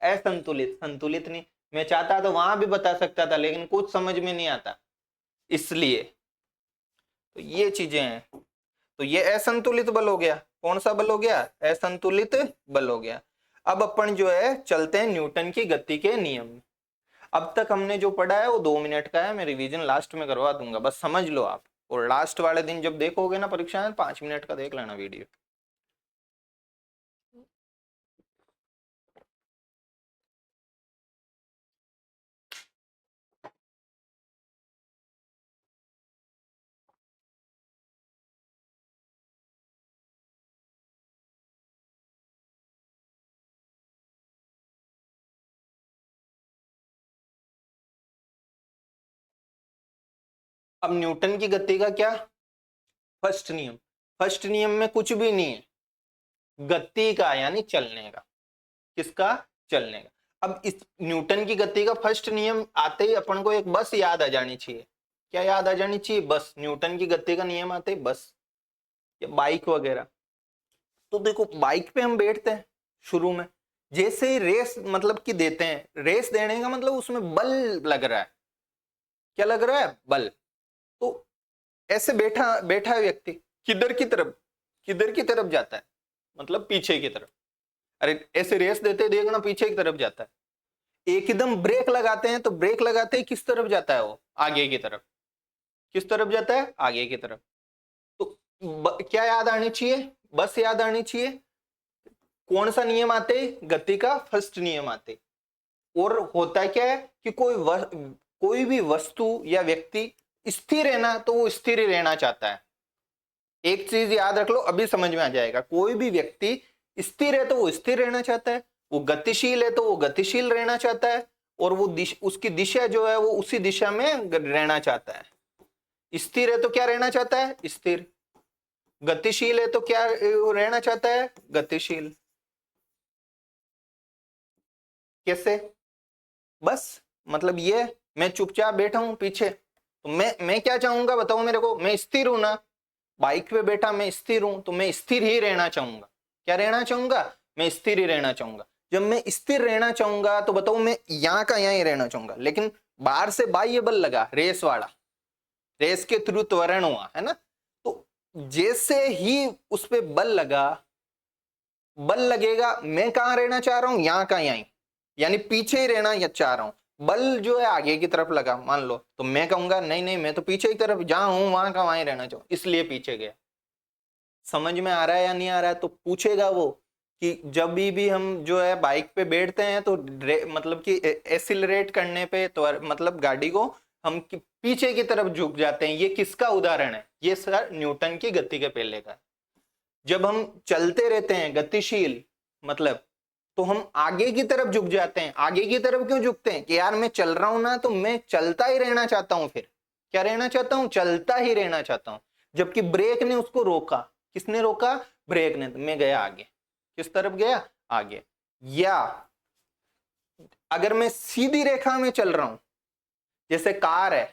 असंतुलित। संतुलित नहीं, मैं चाहता तो वहां भी बता सकता था लेकिन कुछ समझ में नहीं आता, इसलिए। तो ये चीजें हैं। तो ये असंतुलित बल हो गया। कौन सा बल हो गया, असंतुलित बल हो गया। अब अपन जो है चलते हैं न्यूटन की गति के नियम। अब तक हमने जो पढ़ा है वो 2 मिनट का है, मैं रिवीजन लास्ट में करवा दूंगा, बस समझ लो आप। और लास्ट वाले दिन जब देखोगे ना परीक्षा में, 5 मिनट का देख लेना वीडियो। अब न्यूटन की गति का क्या, फर्स्ट नियम। फर्स्ट नियम में कुछ भी नहीं है, गति का यानी चलने का। किसका, चलने का। अब इस न्यूटन की गति का फर्स्ट नियम आते ही अपन को एक बस याद आ जानी चाहिए। क्या याद आ जानी चाहिए, बस। न्यूटन की गति का नियम आते ही बस, या बाइक वगैरह। तो देखो बाइक पे हम बैठते हैं शुरू में, जैसे ही रेस मतलब कि देते हैं, रेस देने का मतलब उसमें बल लग रहा है। क्या लग रहा है, बल। तो ऐसे बैठा बैठा है व्यक्ति, किधर की तरफ, किधर की तरफ जाता है, मतलब पीछे की तरफ। अरे ऐसे रेस देते देखना पीछे की तरफ जाता है। एकदम ब्रेक लगाते हैं तो ब्रेक लगाते ही किस तरफ जाता है वो, आगे की तरफ। किस तरफ जाता है, आगे की तरफ। तो क्या याद आनी चाहिए, बस याद आनी चाहिए कौन सा नियम आते, गति का फर्स्ट नियम आते। और होता क्या है कि कोई भी वस्तु या व्यक्ति स्थिर है ना, तो वो स्थिर ही रहना चाहता है। एक चीज याद रख लो, अभी समझ में आ जाएगा। कोई भी व्यक्ति स्थिर है तो वो स्थिर रहना चाहता है, वो गतिशील है तो वो गतिशील रहना चाहता है, और वो उसकी दिशा जो है वो उसी दिशा में रहना चाहता है। स्थिर है तो क्या रहना चाहता है, स्थिर। गतिशील है तो क्या रहना चाहता है, गतिशील। कैसे, बस मतलब ये, मैं चुपचाप बैठा हूं पीछे, तो मैं क्या चाहूंगा बताओ मेरे को, मैं स्थिर हूं ना, बाइक पे बैठा मैं स्थिर हूं, तो मैं स्थिर ही रहना चाहूंगा। क्या रहना चाहूंगा, मैं स्थिर ही रहना चाहूंगा। जब मैं स्थिर रहना चाहूंगा तो बताओ मैं यहां का यहां ही रहना चाहूंगा, लेकिन बाहर से बाह्य बल लगा, रेस वाला, रेस के थ्रू त्वरण हुआ है ना, तो जैसे ही उस पे बल लगा, बल लगेगा, मैं कहां रहना चाह रहा हूं, यहां का यहीं, यानी पीछे ही रहना या चाह रहा हूं। बल जो है आगे की तरफ लगा मान लो, तो मैं कहूंगा नहीं नहीं, मैं तो पीछे की तरफ जहां हूं वहां का वहीं रहना चाहूं, इसलिए पीछे गया। समझ में आ रहा है या नहीं आ रहा है, तो पूछेगा वो कि जब भी हम जो है बाइक पे बैठते हैं तो मतलब कि एक्सीलरेट करने पे तो मतलब गाड़ी को हम पीछे की तरफ झुक जाते हैं। ये किसका उदाहरण है, ये सर न्यूटन की गति के पहले का। जब हम चलते रहते हैं गतिशील मतलब, तो हम आगे की तरफ झुक जाते हैं। आगे की तरफ क्यों झुकते हैं कि यार मैं चल रहा हूं ना, तो मैं चलता ही रहना चाहता हूं। फिर क्या रहना चाहता हूं, चलता ही रहना चाहता हूं। जबकि ब्रेक ने उसको रोका, किसने रोका, ब्रेक ने, तो मैं गया आगे। किस तरफ गया, आगे। या अगर मैं सीधी रेखा में चल रहा हूं, जैसे कार है,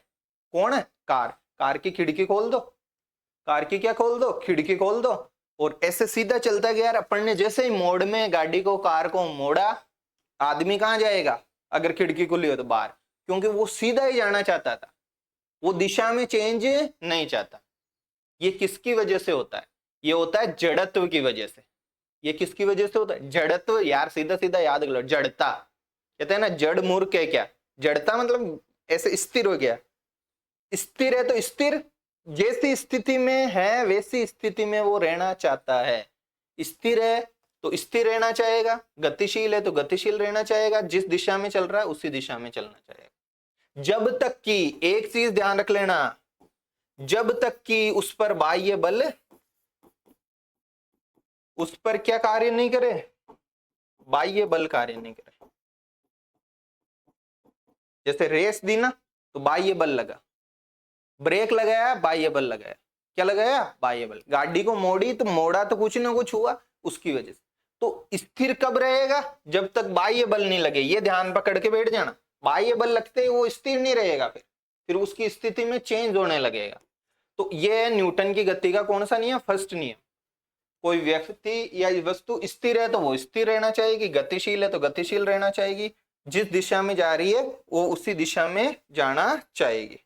कौन है, कार, कार की खिड़की खोल दो, कार की क्या खोल दो, खिड़की खोल दो, और ऐसे सीधा चलता गया। यार अपन ने जैसे ही मोड़ में गाड़ी को, कार को मोड़ा, आदमी कहां जाएगा, अगर खिड़की खुली हो तो बाहर, क्योंकि वो सीधा ही जाना चाहता था, वो दिशा में चेंज नहीं चाहता। ये किसकी वजह से होता है, ये होता है जड़त्व की वजह से। ये किसकी वजह से होता है, जड़त्व। यार सीधा सीधा याद कर लो, जड़ता कहते हैं ना, जड़ मूर्ख है क्या, जड़ता मतलब ऐसे स्थिर हो गया। स्थिर है तो स्थिर, जैसी स्थिति में है वैसी स्थिति में वो रहना चाहता है। स्थिर है तो स्थिर रहना चाहेगा, गतिशील है तो गतिशील रहना चाहेगा, जिस दिशा में चल रहा है उसी दिशा में चलना चाहेगा। जब तक कि, एक चीज ध्यान रख लेना, जब तक कि उस पर बाह्य बल उस पर क्या कार्य नहीं करे, बाह्य बल कार्य नहीं करे। जैसे रेस दी ना, तो बाह्य बल लगा, ब्रेक लगाया, बाह्य बल लगाया, क्या लगाया, बाह्य बल। गाड़ी को मोड़ी तो मोड़ा तो कुछ ना कुछ हुआ उसकी वजह से। तो स्थिर कब रहेगा, जब तक बाह्य बल नहीं लगे। ये ध्यान पकड़ के बैठ जाना, बाह्य बल लगते ही वो स्थिर नहीं रहेगा, फिर उसकी स्थिति में चेंज होने लगेगा। तो ये है न्यूटन की गति का कौन सा नियम, फर्स्ट नियम। कोई व्यक्ति या वस्तु स्थिर है तो वो स्थिर रहना चाहेगी, गतिशील है तो गतिशील रहना चाहेगी, जिस दिशा में जा रही है वो उसी दिशा में जाना चाहेगी।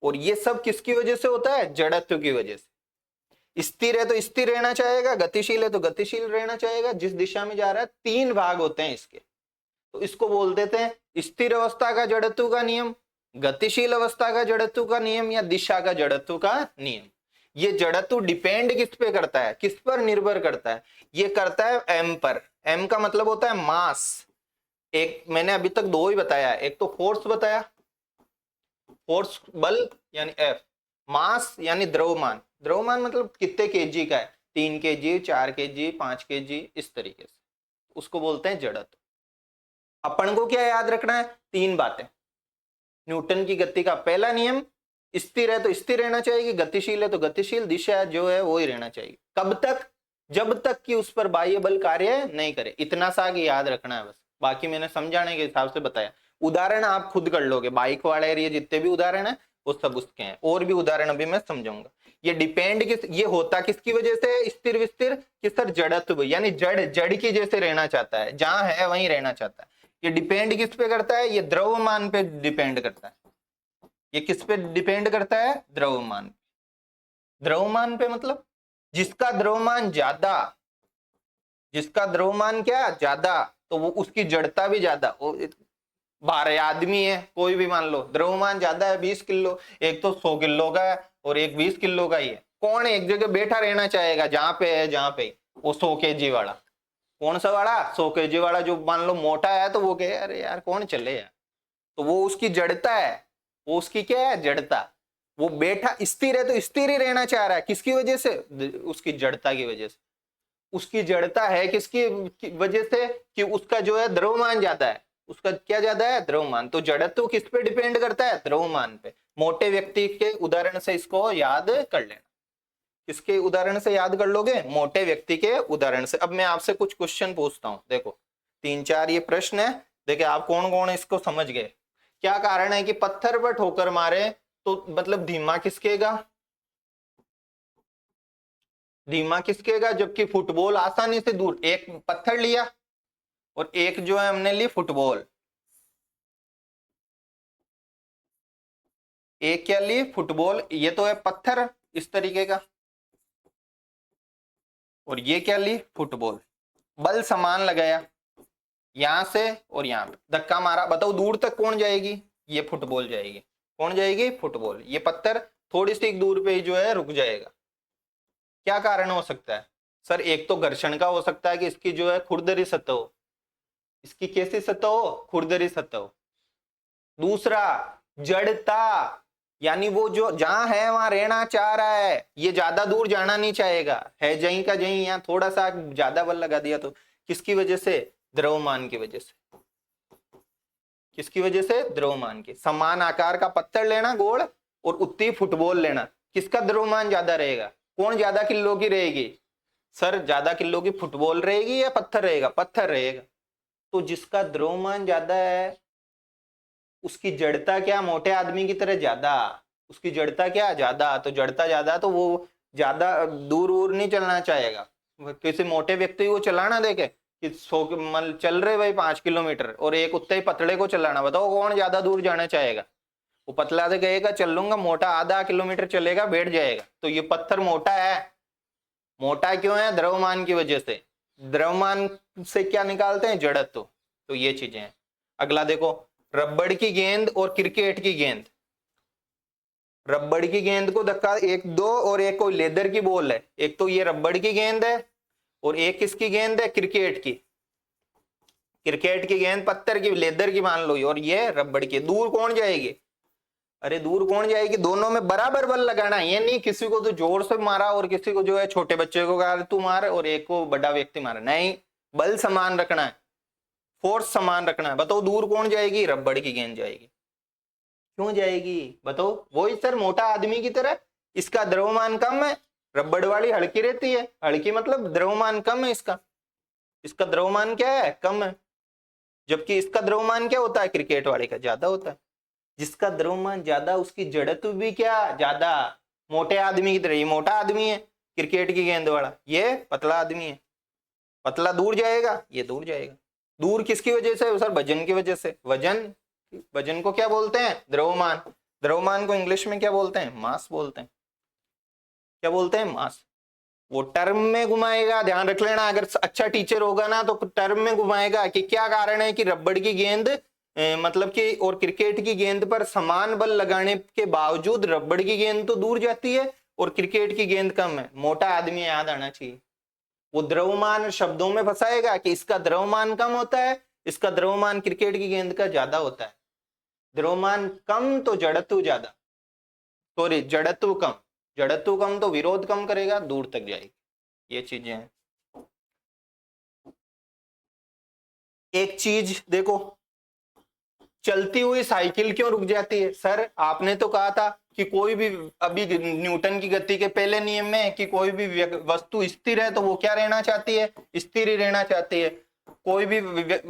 और ये सब किसकी वजह से होता है, जड़त्व की वजह से। स्थिर है तो स्थिर रहना चाहेगा, गतिशील है तो गतिशील रहना चाहेगा, जिस दिशा में जा रहा है। तीन भाग होते हैं इसके, तो इसको बोल देते हैं स्थिर अवस्था का जड़त्व का नियम, गतिशील अवस्था का जड़त्व का नियम, या दिशा का जड़त्व का नियम। ये जड़त्व डिपेंड किस पे करता है, किस पर निर्भर करता है, ये करता है एम पर। एम का मतलब होता है मास। एक मैंने अभी तक दो ही बताया, एक तो फोर्स बताया, फोर्स बल यानी एफ, मास यानी द्रव्यमान। द्रव्यमान मतलब कितने केजी का है, 3 केजी, 4 केजी, 5 केजी, इस तरीके से, उसको बोलते हैं जड़त्व। अपन को क्या याद रखना है, तीन बातें। न्यूटन की गति का पहला नियम, स्थिर है तो स्थिर रहना चाहिए, गतिशील है तो गतिशील, दिशा जो है वो ही रहना चाहिए। कब तक, जब तक कि उस पर बाह्य बल कार्य नहीं करे। इतना सा याद रखना है बस, बाकी मैंने समझाने के हिसाब से बताया। उदाहरण आप खुद कर लोगे, बाइक वाले एरिया जितने भी उदाहरण है वो सब उसके हैं, और भी उदाहरण अभी मैं समझाऊंगा। ये डिपेंड किस, ये होता किसकी वजह से, स्थिर विस्थिर कि सर जड़त्व, यानी जड़, जड़ की जैसे रहना चाहता है, जहां है वहीं रहना चाहता है। ये डिपेंड किस पे करता है, ये द्रव्यमान पे डिपेंड करता है। ये किस पे डिपेंड करता है, द्रव्यमान। द्रव्यमान पे मतलब जिसका द्रव्यमान ज्यादा, जिसका द्रव्यमान क्या ज्यादा, तो वो उसकी जड़ता भी ज्यादा। भारी आदमी है कोई भी, मान लो द्रव्यमान ज्यादा है 20 किलो, एक तो 100 किलो का है और एक 20 किलो का ही है, कौन एक जगह बैठा रहना चाहेगा जहां पे है, जहां पे वो 100 केजी वाला, कौन सा वाला 100 केजी वाला जो मान लो मोटा है तो वो कहे अरे यार कौन चले यार, तो वो उसकी जड़ता है, वो उसकी क्या है जड़ता, वो बैठा स्थिर है तो स्थिर ही रहना चाह रहा है, किसकी वजह से, उसकी जड़ता की वजह से, उसकी जड़ता है किसकी वजह से कि उसका जो है द्रव्यमान ज्यादा है, उसका क्या ज्यादा है द्रव्यमान, तो जड़त्व किस पे डिपेंड करता है द्रव्यमान पे। मोटे व्यक्ति के उदाहरण से इसको याद कर लेना, किसके उदाहरण से याद कर लोगे, मोटे व्यक्ति के उदाहरण से। अब मैं आपसे कुछ क्वेश्चन पूछता हूं, देखो 3-4 ये प्रश्न है, देखिए आप कौन कौन इसको समझ गए। क्या कारण है कि पत्थर पर ठोकर मारे तो मतलब धीमा खिसकेगा, धीमा खिसकेगा, जबकि फुटबॉल आसानी से दूर, एक पत्थर लिया और एक जो है हमने ली फुटबॉल, एक क्या ली फुटबॉल, ये तो है पत्थर इस तरीके का, और ये क्या ली फुटबॉल, बल समान लगाया यहां से और यहां पे धक्का मारा, बताओ दूर तक कौन जाएगी, ये फुटबॉल जाएगी, कौन जाएगी फुटबॉल, ये पत्थर थोड़ी सी दूर पे ही जो है रुक जाएगा। क्या कारण हो सकता है सर, एक तो घर्षण का हो सकता है कि इसकी जो है खुरदरी सतह हो, इसकी कैसी सतह हो खुरदरी सतह हो, दूसरा जड़ता, यानी वो जो जहां है वहां रहना चाह रहा है, ये ज्यादा दूर जाना नहीं चाहेगा, है जहीं का जहीं, यहाँ थोड़ा सा ज्यादा बल लगा दिया तो किसकी वजह से, द्रव्यमान की वजह से, किसकी वजह से द्रव्यमान की। समान आकार का पत्थर लेना गोल और उतनी फुटबॉल लेना, किसका द्रव्यमान ज्यादा रहेगा, कौन ज्यादा किलो की रहेगी, सर ज्यादा किलो की फुटबॉल रहेगी या पत्थर रहेगा, पत्थर रहेगा, तो जिसका द्रव्यमान ज्यादा है उसकी जड़ता क्या मोटे आदमी की तरह ज्यादा, उसकी जड़ता क्या ज्यादा, तो जड़ता ज्यादा तो वो ज्यादा दूर दूर नहीं चलना चाहेगा। किसी मोटे व्यक्ति को चलाना देखे कि 100 चल रहे भाई 5 किलोमीटर और एक उतने ही पतले को चलाना, बताओ कौन ज्यादा दूर जाना चाहेगा, वो पतला से कहेगा चल लूंगा, मोटा आधा किलोमीटर चलेगा बैठ जाएगा। तो ये पत्थर मोटा है, मोटा क्यों है, द्रव्यमान की वजह से, द्रव्यमान से क्या निकालते हैं जड़त्व, तो ये चीजें हैं। अगला देखो, रबड़ की गेंद और क्रिकेट की गेंद, रबड़ की गेंद को धक्का एक दो और एक कोई लेदर की बॉल है, एक तो ये रबड़ की गेंद है और एक किसकी गेंद है क्रिकेट की, क्रिकेट की गेंद पत्थर की लेदर की मान लो, और ये रबड़ की, दूर कौन जाएगी, अरे दूर कौन जाएगी, दोनों में बराबर बल लगाना, ये नहीं किसी को तो जोर से मारा और किसी को जो है छोटे बच्चे को कहा तू मार और एक को बड़ा व्यक्ति मारा, नहीं बल समान रखना है, फोर्स समान रखना है। बताओ दूर कौन जाएगी, रबड़ की गेंद जाएगी, क्यों जाएगी बताओ, वही सर मोटा आदमी की तरह, इसका द्रव्यमान कम है, रबड़ वाली हल्की रहती है, हल्की मतलब द्रव्यमान कम है इसका, इसका द्रव्यमान क्या है कम है, जबकि इसका द्रव्यमान क्या होता है क्रिकेट वाले का ज्यादा होता है, जिसका द्रव्यमान ज्यादा उसकी जड़त्व भी क्या ज्यादा, मोटे आदमी की तरह, ये मोटा आदमी है क्रिकेट की गेंद वाला, ये पतला आदमी है, पतला दूर जाएगा ये दूर जाएगा, दूर किसकी वजह से सर, वजन की वजह से, वजन, वजन को क्या बोलते हैं द्रव्यमान, द्रव्यमान को इंग्लिश में क्या बोलते हैं मास बोलते हैं, क्या बोलते हैं मास, वो टर्म में घुमाएगा, ध्यान रख लेना, अगर अच्छा टीचर होगा ना तो टर्म में घुमाएगा कि क्या कारण है कि रबड़ की गेंद मतलब कि और क्रिकेट की गेंद पर समान बल लगाने के बावजूद रबड़ की गेंद तो दूर जाती है और क्रिकेट की गेंद कम है, मोटा आदमी याद आना चाहिए, वो द्रव्यमान शब्दों में फंसाएगा कि इसका द्रव्यमान कम होता है, इसका द्रव्यमान क्रिकेट की गेंद का ज्यादा होता है, द्रव्यमान कम तो जड़त्व ज्यादा, सॉरी जड़त्व कम, जड़त्व कम तो विरोध कम करेगा दूर तक जाएगी, ये चीजें हैं। एक चीज देखो, चलती हुई साइकिल क्यों रुक जाती है, सर आपने तो कहा था कि कोई भी, अभी न्यूटन की गति के पहले नियम में है कि कोई भी वस्तु स्थिर है तो वो क्या रहना चाहती है, स्थिर ही रहना चाहती है, कोई भी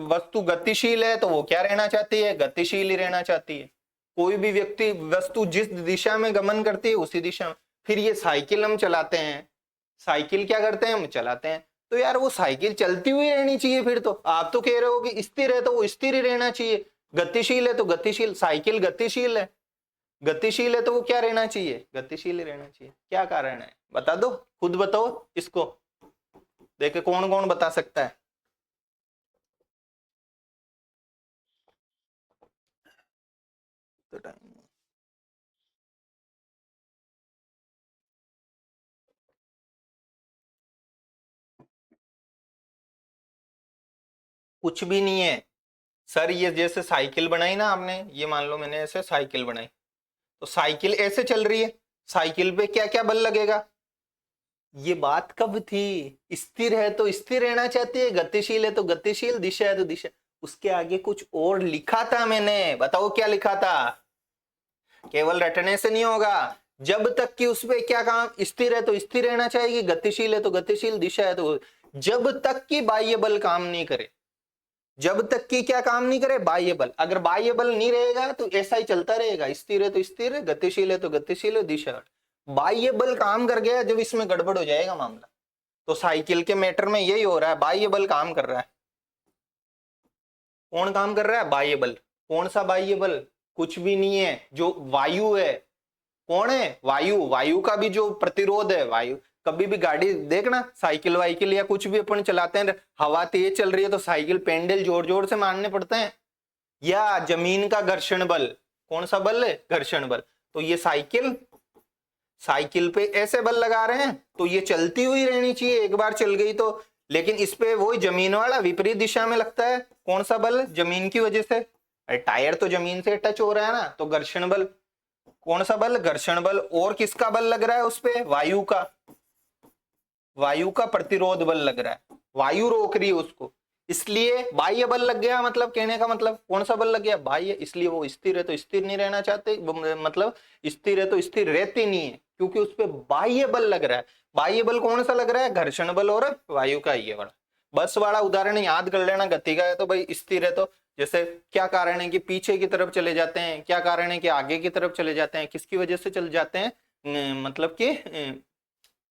वस्तु गतिशील है तो वो क्या रहना चाहती है, गतिशील ही रहना चाहती है, कोई भी व्यक्ति वस्तु जिस दिशा में गमन करती है उसी दिशा में। फिर ये साइकिल हम चलाते हैं, साइकिल क्या करते हैं हम चलाते हैं, तो यार वो साइकिल चलती हुई रहनी चाहिए, फिर तो आप तो कह रहे हो कि स्थिर है तो वो स्थिर ही रहना चाहिए, गतिशील है तो गतिशील, साइकिल गतिशील है, गतिशील है तो वो क्या रहना चाहिए, गतिशील ही रहना चाहिए, क्या कारण है बता दो, खुद बताओ इसको, देखे कौन कौन बता सकता है। तो टाइम कुछ भी नहीं है सर। ये जैसे साइकिल बनाई ना आपने, ये मान लो मैंने ऐसे साइकिल बनाई, तो साइकिल ऐसे चल रही है, साइकिल पे क्या क्या बल लगेगा? ये बात कब थी? स्थिर है तो स्थिर रहना चाहती है, गतिशील है तो गतिशील, दिशा है तो दिशा। उसके आगे कुछ और लिखा था मैंने, बताओ क्या लिखा था? केवल रटने से नहीं होगा। जब तक कि उसपे क्या काम, स्थिर है तो स्थिर रहना चाहिए, गतिशील है तो गतिशील, दिशा है तो, जब तक कि बाह्य बल काम नहीं करे, जब तक कि क्या काम नहीं करे, बाह्य बल। अगर बाह्य बल नहीं रहेगा तो ऐसा ही चलता रहेगा, स्थिर है तो स्थिर, गतिशील है तो गतिशील, दिशा। बाह्य बल काम कर गया जब इसमें गड़बड़ हो जाएगा मामला। तो साइकिल के मैटर में यही हो रहा है, बाह्य बल काम कर रहा है। कौन काम कर रहा है? बाह्य बल। कौन सा बाह्य बल? कुछ भी नहीं है, जो वायु है। कौन है? वायु। वायु का भी जो प्रतिरोध है, वायु। कभी भी गाड़ी देखना, साइकिल वाइकिल या कुछ भी अपन चलाते हैं, हवा तेज चल रही है तो साइकिल पेंडल जोर जोर से मारने पड़ते हैं, या जमीन का घर्षण बल। कौन सा बल है? घर्षण बल। तो ये साइकिल, साइकिल पे ऐसे बल लगा रहे हैं तो ये चलती हुई रहनी चाहिए, एक बार चल गई तो। लेकिन इस पे वही जमीन वाला विपरीत दिशा में लगता है। कौन सा बल? जमीन की वजह से। अरे टायर तो जमीन से टच हो रहा है ना, तो घर्षण बल। कौन सा बल? घर्षण बल। और किसका बल लग रहा है उस पे? वायु का। वायु का प्रतिरोध बल लग रहा है, वायु रोक रही है उसको, इसलिए बाह्य बल लग गया। मतलब कहने का मतलब कौन सा बल लग गया? बाह्य। इसलिए वो स्थिर है तो स्थिर नहीं रहना चाहते, मतलब स्थिर है तो स्थिर रहती नहीं है, क्योंकि उस पर बाह्य बल लग रहा है। बाह्य बल कौन सा लग रहा है? घर्षण बल और वायु का। ये वाला बस वाला उदाहरण याद कर लेना। गति का है तो भाई स्थिर है तो, जैसे क्या कारण है कि पीछे की तरफ चले जाते हैं, क्या कारण है कि आगे की तरफ चले जाते हैं, किसकी वजह से चल जाते हैं? मतलब कि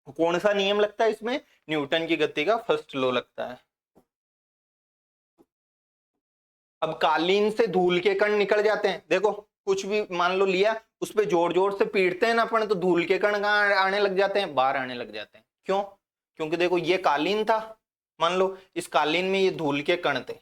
कौन सा नियम लगता है इसमें? न्यूटन की गति का फर्स्ट लॉ लगता है। अब कालीन से धूल के कण निकल जाते हैं, देखो कुछ भी मान लो लिया, उस पे जोर जोर से पीटते हैं ना अपन, तो धूल के कण कहाँ आने लग जाते हैं? बाहर आने लग जाते हैं। क्यों? क्योंकि देखो ये कालीन था, मान लो इस कालीन में ये धूल के कण थे,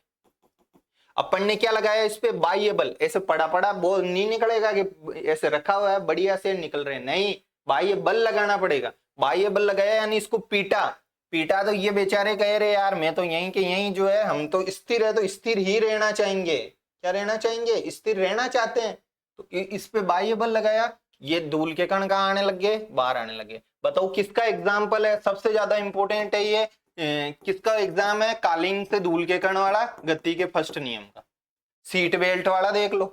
अपन ने क्या लगाया इस पे? बाह्य बल। ऐसे पड़ा पड़ा बोल नहीं निकलेगा कि ऐसे रखा हुआ है बढ़िया से निकल रहे, नहीं, बाह्य बल लगाना पड़ेगा। बाह्य बल लगाया यानी इसको पीटा, पीटा तो ये बेचारे कह रहे यार मैं तो यहीं के यहीं जो है, हम तो स्थिर है तो स्थिर ही रहना चाहेंगे। क्या रहना चाहेंगे? स्थिर रहना चाहते हैं। तो इस पे बाह्य बल लगाया, ये धूल के कण कहाँ आने लग गए? बाहर आने लगे। बताओ किसका एग्जाम्पल है? सबसे ज्यादा इंपॉर्टेंट है ये। किसका एग्जाम है? कालीन से धूल के कण वाला, गति के फर्स्ट नियम का। सीट बेल्ट वाला देख लो।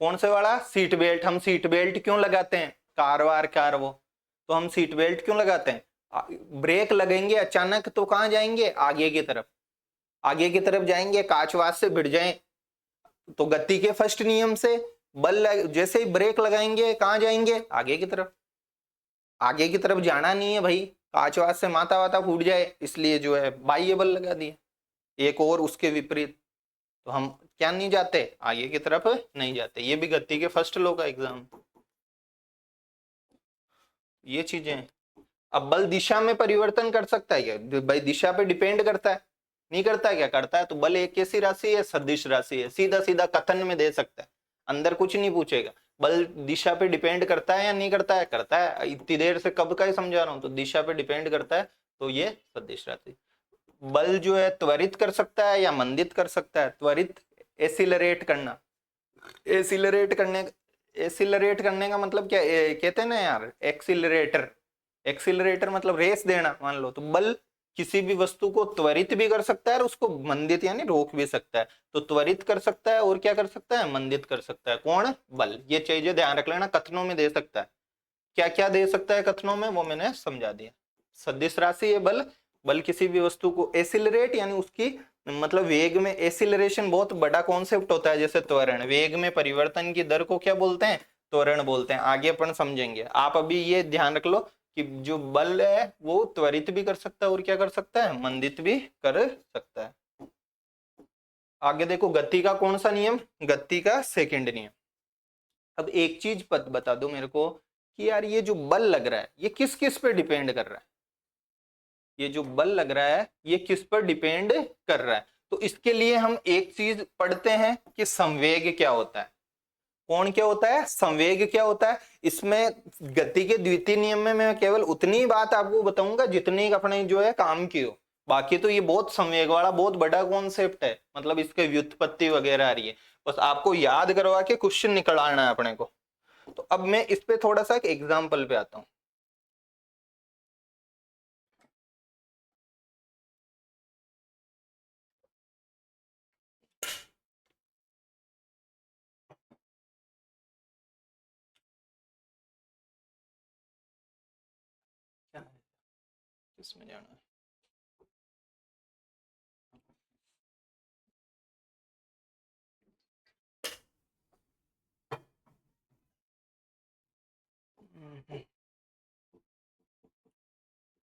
कौन से वाला? Seat belt. हम सीट बेल्ट क्यों लगाते हैं? कार वार कार वो, तो हम सीट बेल्ट क्यों लगाते हैं? ब्रेक लगेंगे अचानक तो कहां जाएंगे? आगे की तरफ। आगे की तरफ जाएंगे, कांचवास से भिड़ जाए, तो गति के फर्स्ट नियम से जैसे ही ब्रेक लगाएंगे कहां जाएंगे? आगे की तरफ। आगे की तरफ जाना नहीं है भाई, कांचवास से माथा वाता फूट जाए, इसलिए जो है बाह्य बल लगा दिए। एक और उसके विपरीत, तो हम क्या नहीं जाते? आगे की तरफ नहीं जाते। ये भी गति के फर्स्ट लॉ का एग्जाम। ये चीजें। अब बल दिशा में परिवर्तन कर सकता है क्या? भाई दिशा पे डिपेंड करता है, नहीं करता है? क्या करता है? तो बल एक कैसी राशि है? सदिश राशि है, सीधा सीधा कथन में दे सकता है, अंदर कुछ नहीं पूछेगा। बल दिशा पे डिपेंड करता है या नहीं करता है? करता है। इतनी देर से कब का ही समझा रहा हूं, तो दिशा पे डिपेंड करता है, तो ये सदिश राशि। बल जो है त्वरित कर सकता है या मंदित कर सकता है? त्वरित, एसिलरेट करना। एसिलरेट करने, एसिलरेट करने का मतलब क्या कहते हैं ना यार? एक्सिलरेटर। एक्सिलरेटर मतलब रेस देना, मान लो। तो बल किसी भी वस्तु को त्वरित भी कर सकता है और उसको मंदित यानी रोक भी सकता है। तो त्वरित कर सकता है और क्या कर सकता है? मंदित कर सकता है। कौन? बल। ये चीजें ध्यान रख लेना, कथनों में दे सकता है। क्या क्या दे सकता है कथनों में, वो मैंने समझा दिया। सदिश राशि है बल। बल किसी भी वस्तु को एसिलरेट यानी उसकी मतलब वेग में, एसिलरेशन बहुत बड़ा कॉन्सेप्ट होता है, जैसे त्वरण, वेग में परिवर्तन की दर को क्या बोलते हैं? त्वरण बोलते हैं। आगे अपन समझेंगे, आप अभी ये ध्यान रख लो कि जो बल है वो त्वरित भी कर सकता है और क्या कर सकता है? मंदित भी कर सकता है। आगे देखो गति का कौन सा नियम? गति का सेकंड नियम। अब एक चीज बता दो मेरे को कि यार ये जो बल लग रहा है ये किस किस पे डिपेंड कर रहा है? ये जो बल लग रहा है ये किस पर डिपेंड कर रहा है? तो इसके लिए हम एक चीज पढ़ते हैं कि संवेग क्या होता है। कोण क्या होता है, संवेग क्या होता है। इसमें गति के द्वितीय नियम में मैं केवल उतनी ही बात आपको बताऊंगा जितनी अपने जो है काम की हो, बाकी तो ये बहुत संवेग वाला बहुत बड़ा कॉन्सेप्ट है, मतलब इसके व्युत्पत्ति वगैरह आ रही है, बस आपको याद करवा के क्वेश्चन निकालना है अपने को। तो अब मैं इस पे थोड़ा सा एक एग्जाम्पल पे आता हूँ। क्या है, किसमें जाना है?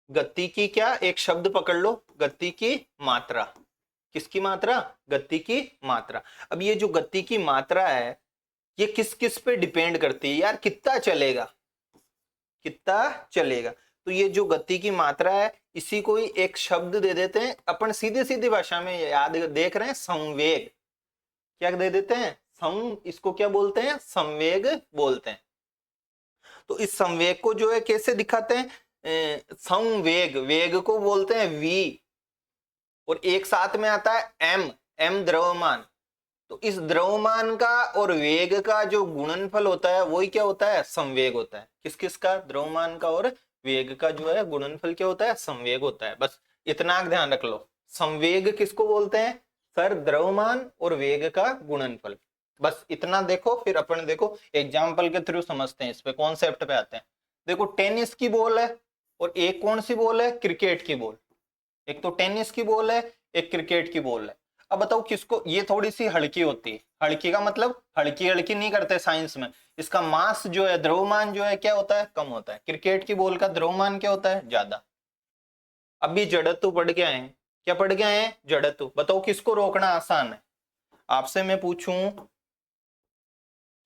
गति की क्या, एक शब्द पकड़ लो, गति की मात्रा। किसकी मात्रा, गति की मात्रा। अब ये जो गति की मात्रा है ये किस किस पे डिपेंड करती है यार, कितना चलेगा, कितना चलेगा। तो ये जो गति की मात्रा है इसी को ही एक शब्द दे देते हैं अपन, सीधे सीधी भाषा में याद देख रहे हैं, संवेग। क्या दे देते हैं, इसको क्या बोलते हैं, संवेग बोलते हैं। तो इस संवेग को जो है कैसे दिखाते हैं, संवेग, वेग को बोलते हैं वी, और एक साथ में आता है एम, एम द्रव्यमान। तो इस द्रव्यमान का और वेग का जो गुणनफल होता है वही क्या होता है, संवेग होता है। किस किस का, द्रव्यमान का और वेग का जो है गुणनफल क्या होता है, संवेग होता है। बस इतना ध्यान रख लो, संवेग किसको बोलते हैं सर, द्रव्यमान और वेग का गुणनफल। बस इतना देखो, फिर अपन देखो एग्जाम्पल के थ्रू समझते हैं, इस पे कॉन्सेप्ट पे आते हैं। देखो टेनिस की बॉल है और एक कौन सी बॉल है, क्रिकेट की बॉल। एक तो टेनिस की बॉल है, एक क्रिकेट की बॉल है। अब बताओ किसको, ये थोड़ी सी हल्की होती है, हल्की का मतलब हल्की हल्की नहीं करते साइंस में, इसका मास जो है, द्रव्यमान जो है क्या होता है, कम होता है। क्रिकेट की बॉल का द्रव्यमान क्या होता है, ज्यादा। अभी जड़त्व पढ़ के आए हैं, क्या पढ़ के आए हैं, जड़त्व। बताओ किसको रोकना आसान है। आपसे मैं पूछूं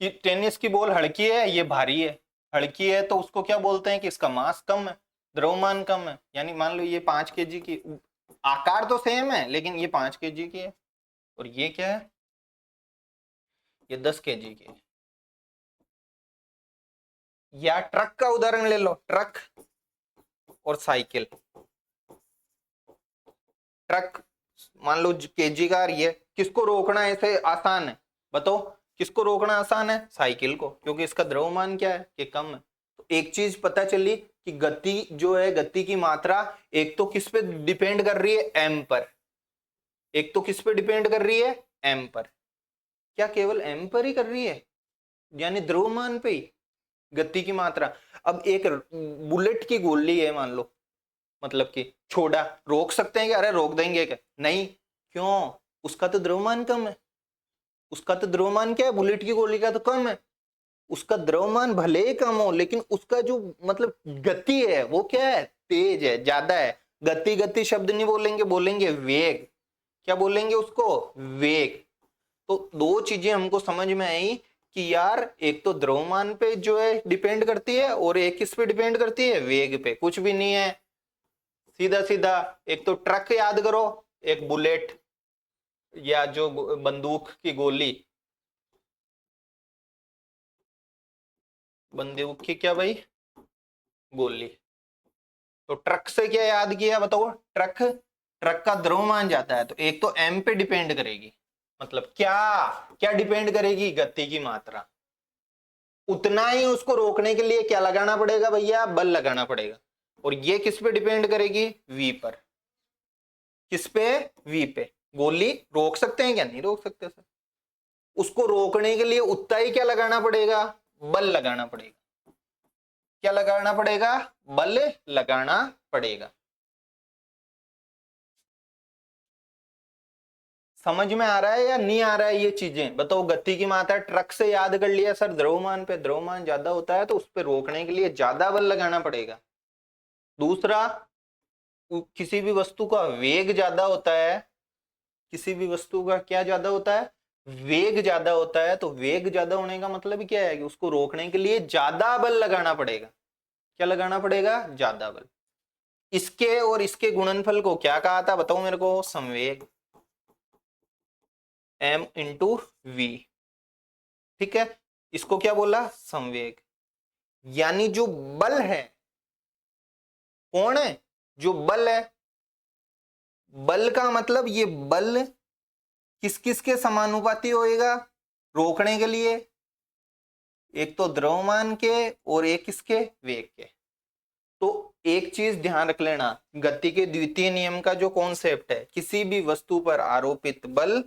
कि टेनिस की बॉल हल्की है, ये भारी है, हल्की है तो उसको क्या बोलते हैं कि इसका मास कम है, द्रव्यमान कम है। यानी मान लो ये 5 kg की, आकार तो सेम है लेकिन ये 5 kg की है और ये क्या है, ये 10 kg की है। या ट्रक का उदाहरण ले लो, ट्रक और साइकिल। ट्रक मान लो केजी का रही है, किसको रोकना ऐसे आसान है, बताओ किसको रोकना आसान है, साइकिल को, क्योंकि इसका द्रव्यमान क्या है कि कम है। तो एक चीज पता चली कि गति जो है, गति की मात्रा एक तो किस पे डिपेंड कर रही है, एम पर। एक तो किस पे डिपेंड कर रही है, एम पर। क्या केवल एम पर ही कर रही है, यानी द्रव्यमान पे ही गति की मात्रा। अब एक बुलेट की गोली है मान लो, मतलब कि छोड़ा, रोक सकते हैं क्या, अरे रोक देंगे क्या, नहीं, क्यों, उसका तो द्रव्यमान कम है। उसका तो द्रव्यमान क्या है, बुलेट की गोली का तो कम है। उसका द्रव्यमान भले ही कम हो लेकिन उसका जो मतलब गति है वो क्या है, तेज है, ज्यादा है। गति गति शब्द नहीं बोलेंगे, बोलेंगे वेग। क्या बोलेंगे उसको, वेग। तो दो चीजें हमको समझ में आई कि यार एक तो द्रव्यमान पे जो है डिपेंड करती है और एक किस पे डिपेंड करती है, वेग पे। कुछ भी नहीं है, सीधा सीधा। एक तो ट्रक याद करो, एक बुलेट या जो बंदूक की गोली, बंदूक की क्या भाई, गोली। तो ट्रक से क्या याद किया बताओ, ट्रक, ट्रक का द्रव्यमान जाता है तो एक तो एम पे डिपेंड करेगी, मतलब क्या, क्या डिपेंड करेगी, गति की मात्रा। उतना ही उसको रोकने के लिए क्या लगाना पड़ेगा भैया, बल लगाना पड़ेगा। और ये किस पे डिपेंड करेगी, वी पर। किस पे, वी पे। गोली रोक सकते हैं क्या, नहीं रोक सकते सर। उसको रोकने के लिए उतना ही क्या लगाना पड़ेगा, बल लगाना पड़ेगा। क्या लगाना पड़ेगा, बल लगाना पड़ेगा। समझ में आ रहा है या नहीं आ रहा है ये चीजें, बताओ। गति की मात्रा ट्रक से याद कर लिया सर, द्रव्यमान पे, द्रव्यमान ज्यादा होता है तो उस पर रोकने के लिए ज्यादा बल लगाना पड़ेगा। दूसरा, किसी भी वस्तु का वेग ज्यादा होता है, किसी भी वस्तु का क्या ज्यादा होता है, वेग ज्यादा होता है। तो वेग ज्यादा होने का मतलब क्या है कि उसको रोकने के लिए ज्यादा बल लगाना पड़ेगा। क्या लगाना पड़ेगा, ज्यादा बल। इसके और इसके गुणनफल को क्या कहा था बताओ मेरे को, संवेग, m इंटू वी। ठीक है। इसको क्या बोला? संवेग। यानी जो बल है, कौन है? जो बल है, बल का मतलब ये बल किस किस के समानुपाती होएगा रोकने के लिए? एक तो द्रव्यमान के और एक किसके? वेग के। तो एक चीज ध्यान रख लेना, गति के द्वितीय नियम का जो कॉन्सेप्ट है, किसी भी वस्तु पर आरोपित बल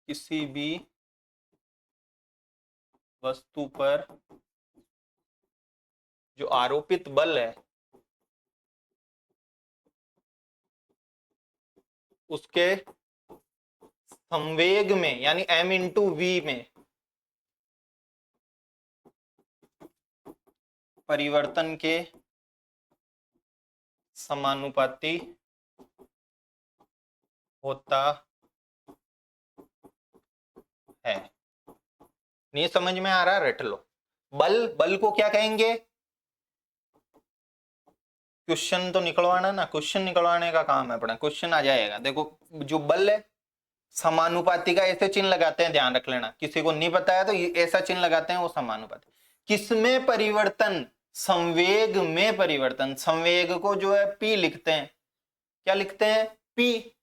किसी भी वस्तु पर जो आरोपित बल है उसके संवेग में यानी m इंटू वी में परिवर्तन के समानुपाती होता है। नहीं समझ में आ रहा? रट लो। बल, बल को क्या कहेंगे? क्वेश्चन तो निकलवाना ना, क्वेश्चन निकलवाने का काम है अपना, क्वेश्चन आ जाएगा। देखो जो बल है समानुपाती का ऐसे चिन्ह लगाते हैं, ध्यान रख लेना, किसी को नहीं पता है तो ऐसा चिन्ह लगाते हैं, वो समानुपाती। किसमें परिवर्तन? संवेग में परिवर्तन। संवेग को जो है पी लिखते हैं, क्या लिखते हैं? पी।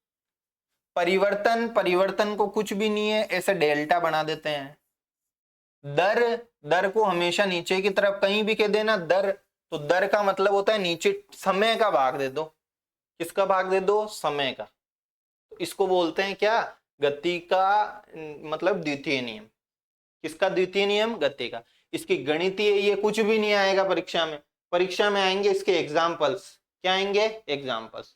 परिवर्तन, परिवर्तन को कुछ भी नहीं है ऐसे डेल्टा बना देते हैं। दर, दर को हमेशा नीचे की तरफ कहीं भी कह देना दर, तो दर का मतलब होता है नीचे समय का भाग दे दो। किसका भाग दे दो? समय का। तो इसको बोलते हैं क्या? गति का मतलब द्वितीय नियम। किसका द्वितीय नियम? गति का। इसकी गणितीय ये कुछ भी नहीं आएगा परीक्षा में, परीक्षा में आएंगे इसके एग्जाम्पल्स। क्या आएंगे? एग्जाम्पल्स।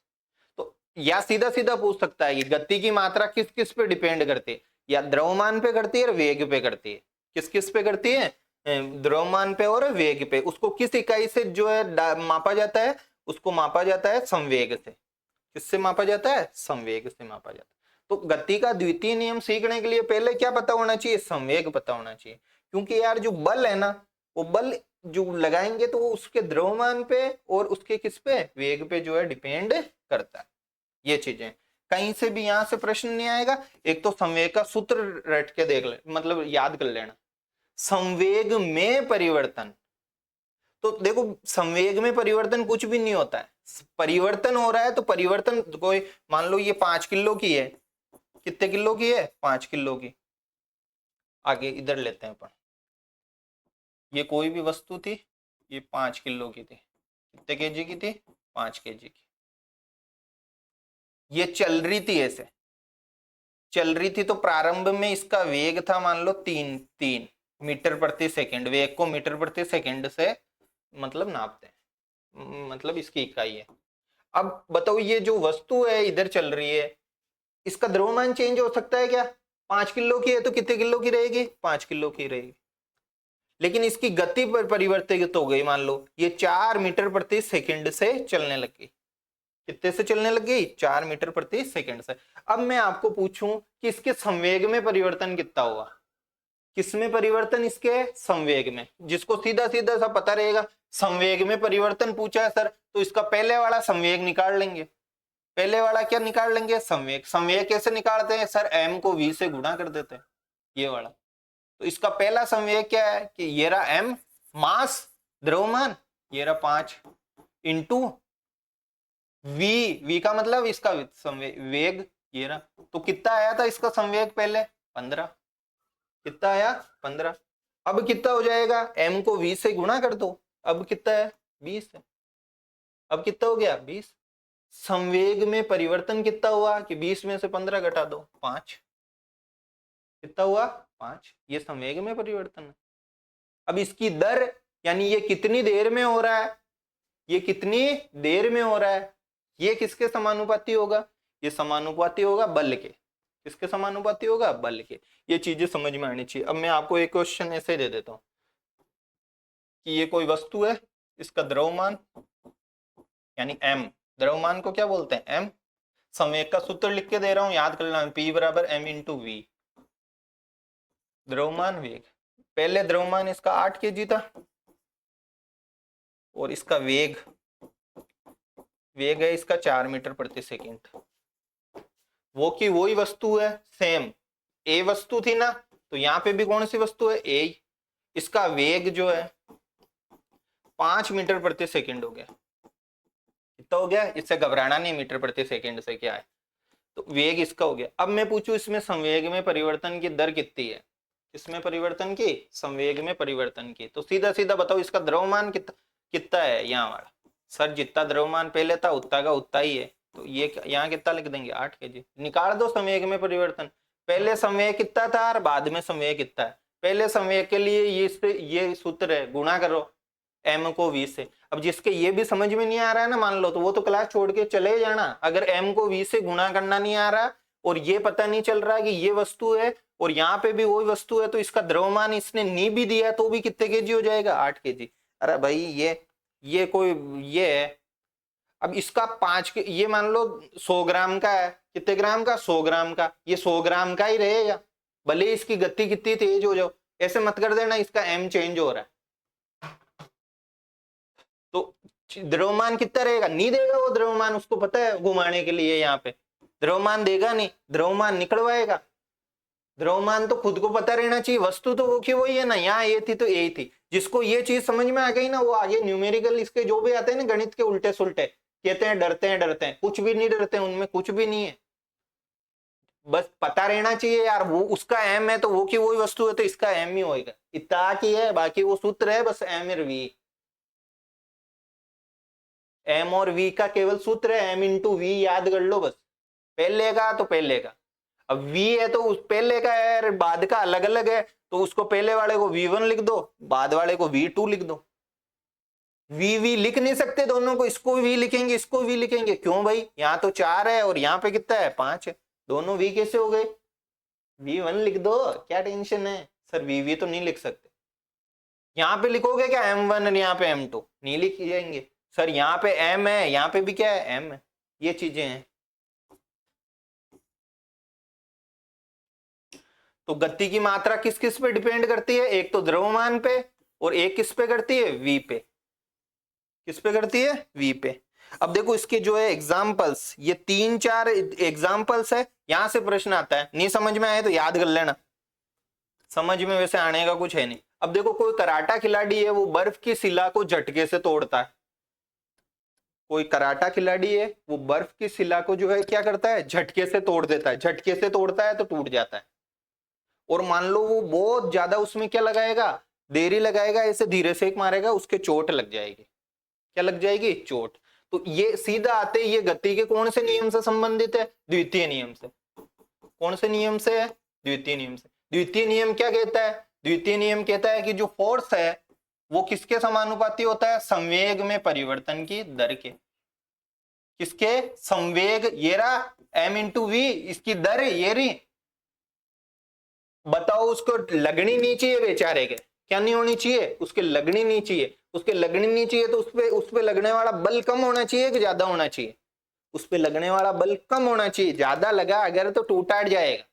तो या सीधा सीधा पूछ सकता है कि गति की मात्रा किस किस पे डिपेंड करती है? या द्रव्यमान पे करती है और वेग पे करती है। किस किस पे करती है? द्रव्यमान पे और वेग पे। उसको किस इकाई से जो है मापा जाता है? उसको मापा जाता है संवेग से। किससे मापा जाता है? संवेग से मापा जाता है। तो गति का द्वितीय नियम सीखने के लिए पहले क्या पता होना चाहिए? संवेग पता होना चाहिए। क्योंकि यार जो बल है ना, वो बल जो लगाएंगे तो वो उसके द्रव्यमान पे और उसके किस पे? वेग पे जो है डिपेंड करता है। ये चीजें कहीं से भी यहां से प्रश्न नहीं आएगा। एक तो संवेग का सूत्र रट के देख ले, मतलब याद कर लेना, संवेग में परिवर्तन। तो देखो संवेग में परिवर्तन कुछ भी नहीं होता है, परिवर्तन हो रहा है तो परिवर्तन कोई, मान लो ये 5 किलो की है, कितने किलो की है? 5 किलो की। आगे इधर लेते हैं अपन, ये कोई भी वस्तु थी, ये 5 किलो की थी। कितने केजी की थी? 5 केजी की। ये चल रही थी, ऐसे चल रही थी, तो प्रारंभ में इसका वेग था मान लो 3 मीटर प्रति सेकंड। वेग को मीटर प्रति सेकंड से मतलब नापते हैं, मतलब इसकी इकाई है। अब बताओ ये जो वस्तु है इधर चल रही है, इसका द्रव्यमान चेंज हो सकता है क्या? 5 किलो की है तो कितने किलो की रहेगी? 5 किलो की रहेगी। लेकिन इसकी गति पर परिवर्तित हो गई, मान लो ये 4 मीटर प्रति सेकंड से चलने लगी। कितने से चलने लग गई? 4 मीटर प्रति सेकंड से। अब मैं आपको पूछूं कि इसके संवेग में परिवर्तन कितना हुआ? किसमें परिवर्तन? इसके संवेग में। जिसको सीधा सीधा सा पता रहेगा, संवेग में परिवर्तन पूछा है सर, तो इसका पहले वाला संवेग निकाल लेंगे। पहले वाला क्या निकाल लेंगे? संवेग। संवेग कैसे निकालते हैं सर? m को v से गुणा कर देते हैं, ये वाला। तो इसका पहला संवेग क्या है कि ये रहा m, मास द्रव्यमान, ये रहा 5 इंटू v, v का मतलब इसका संवेग वेग, ये रहा। तो कितना आया था इसका संवेग पहले? 15। कितना आया? 15। अब कितना हो जाएगा? m को v से गुणा कर दो, अब कितना है? 20 है। अब कितना हो गया? 20। संवेग में परिवर्तन कितना हुआ कि 20 में से 15 घटा दो, 5। कितना हुआ? 5। ये संवेग में परिवर्तन है। अब इसकी दर, यानी ये कितनी देर में हो रहा है, ये कितनी देर में हो रहा है, ये किसके समानुपाती होगा? ये समानुपाती होगा बल के। किसके समानुपाती होगा? बल के। ये चीजें समझ में आनी चाहिए। अब मैं आपको एक क्वेश्चन ऐसे दे देता हूं कि ये कोई वस्तु है, इसका द्रव्यमान यानी m, द्रव्यमान को क्या बोलते हैं? m। संवेग का सूत्र लिख के दे रहा हूं, याद कर लेना, P बराबर m इंटू वी। द्रव्यमान वेग, पहले द्रव्यमान इसका 8 केजी था और इसका वेग, वेग है इसका 4 मीटर प्रति सेकंड। वो की वही वस्तु है सेम, ए वस्तु थी ना, तो यहाँ पे भी कौन सी वस्तु है, ए। इसका वेग जो है 5 मीटर प्रति सेकंड हो गया। कितना हो गया, इससे घबराना नहीं, मीटर प्रति सेकंड से क्या है, तो वेग इसका हो गया। अब मैं पूछूं इसमें संवेग में परिवर्तन की दर कितनी है, इसमें परिवर्तन की, संवेग में परिवर्तन की, तो सीधा सीधा बताओ इसका द्रव्यमान कितना है, यहाँ वाला सर जितना द्रव्यमान पहले था उतना का उतना ही है, तो ये यहाँ कितना लिख देंगे 8 kg। निकाल दो संवेग में परिवर्तन, पहले संवेग कितना था और बाद में संवेग कितना है। पहले संवेग के लिए ये सूत्र है, गुणा करो m को v से। अब जिसके ये भी समझ में नहीं आ रहा है ना, मान लो, तो वो तो क्लास छोड़ के चले जाना। अगर m को v से गुणा करना नहीं आ रहा और ये पता नहीं चल रहा कि ये वस्तु है और यहाँ पे भी वही वस्तु है, तो इसका द्रव्यमान इसने नी भी दिया तो भी कितने kg हो जाएगा, 8 kg। अरे भाई ये कोई ये है। अब इसका 5 के ये मान लो 100 ग्राम का है, कितने ग्राम का, 100 ग्राम का, ये 100 ग्राम का ही रहेगा, भले इसकी गति कितनी तेज हो जाओ। ऐसे मत कर देना इसका m चेंज हो रहा है, तो द्रव्यमान कितना रहेगा, नहीं देगा वो द्रव्यमान, उसको पता है घुमाने के लिए यहाँ पे द्रव्यमान देगा नहीं, द्रव्यमान निकलवाएगा। द्रव्यमान तो खुद को पता रहना चाहिए, वस्तु तो वो की वही है ना, यहाँ ये थी तो यही थी। जिसको ये चीज समझ में आ गई ना, वो आगे न्यूमेरिकल इसके जो भी आते हैं ना गणित के उल्टे सुल्टे, कहते हैं डरते हैं, कुछ भी नहीं डरते, उनमें कुछ भी नहीं है, बस पता रहना चाहिए यार, वो उसका m है तो वो की वही वस्तु है तो इसका m ही होएगा, इतना की है, बाकी वो सूत्र है बस m और v। m और v का केवल सूत्र है m इंटू v, याद कर लो बस, पहले का तो पहले का। अब v है तो उस पहले का है, बाद का अलग अलग है, तो उसको पहले वाले को v1 लिख दो, बाद वाले को v2 लिख दो। v लिख नहीं सकते दोनों को, इसको v लिखेंगे इसको v लिखेंगे, क्यों भाई, यहाँ तो 4 है और यहाँ पे कितना है 5 है, दोनों v कैसे हो गए, v1 लिख दो, क्या टेंशन है सर, v तो नहीं लिख सकते। यहाँ पे लिखोगे क्या m1 और यहाँ पे m2, नहीं लिख जाएंगे सर, यहाँ पे m है यहाँ पे भी क्या है m है, ये चीजें हैं। तो गति की मात्रा किस किस पे डिपेंड करती है, एक तो द्रव्यमान पे और एक किस पे करती है, v पे। किस पे करती है, v पे। अब देखो इसके जो है एग्जाम्पल्स, ये 3-4 एग्जाम्पल्स है, यहां से प्रश्न आता है, नहीं समझ में आए तो याद कर लेना, समझ में वैसे आने का कुछ है नहीं। अब देखो कोई कराटा खिलाड़ी है, वो बर्फ की शिला को झटके से तोड़ता है, कोई कराटा खिलाड़ी है वो बर्फ की शिला को जो है क्या करता है, झटके से तोड़ देता है, झटके से तोड़ता है तो टूट जाता है। और मान लो वो बहुत ज्यादा उसमें क्या लगाएगा, देरी लगाएगा, ऐसे धीरे से एक मारेगा, उसके चोट लग जाएगी, क्या लग जाएगी, चोट। तो ये सीधा आते ये गति के कौन से नियम से संबंधित है, द्वितीय नियम से। कौन से नियम से है, द्वितीय नियम से। द्वितीय नियम क्या कहता है, द्वितीय नियम कहता है कि जो फोर्स है वो किसके समानुपाती होता है, संवेग में परिवर्तन की दर के। किसके, संवेग, ये रहा m इंटू वी, इसकी दर ये रही। बताओ उसको लगनी नहीं चाहिए बेचारे के, क्या नहीं होनी चाहिए, उसके लगनी नहीं चाहिए, उसके लगनी नहीं चाहिए तो उस पे लगने वाला बल कम होना चाहिए कि ज्यादा होना चाहिए, उस पे लगने वाला बल कम होना चाहिए, ज्यादा लगा अगर तो टूटा जाएगा।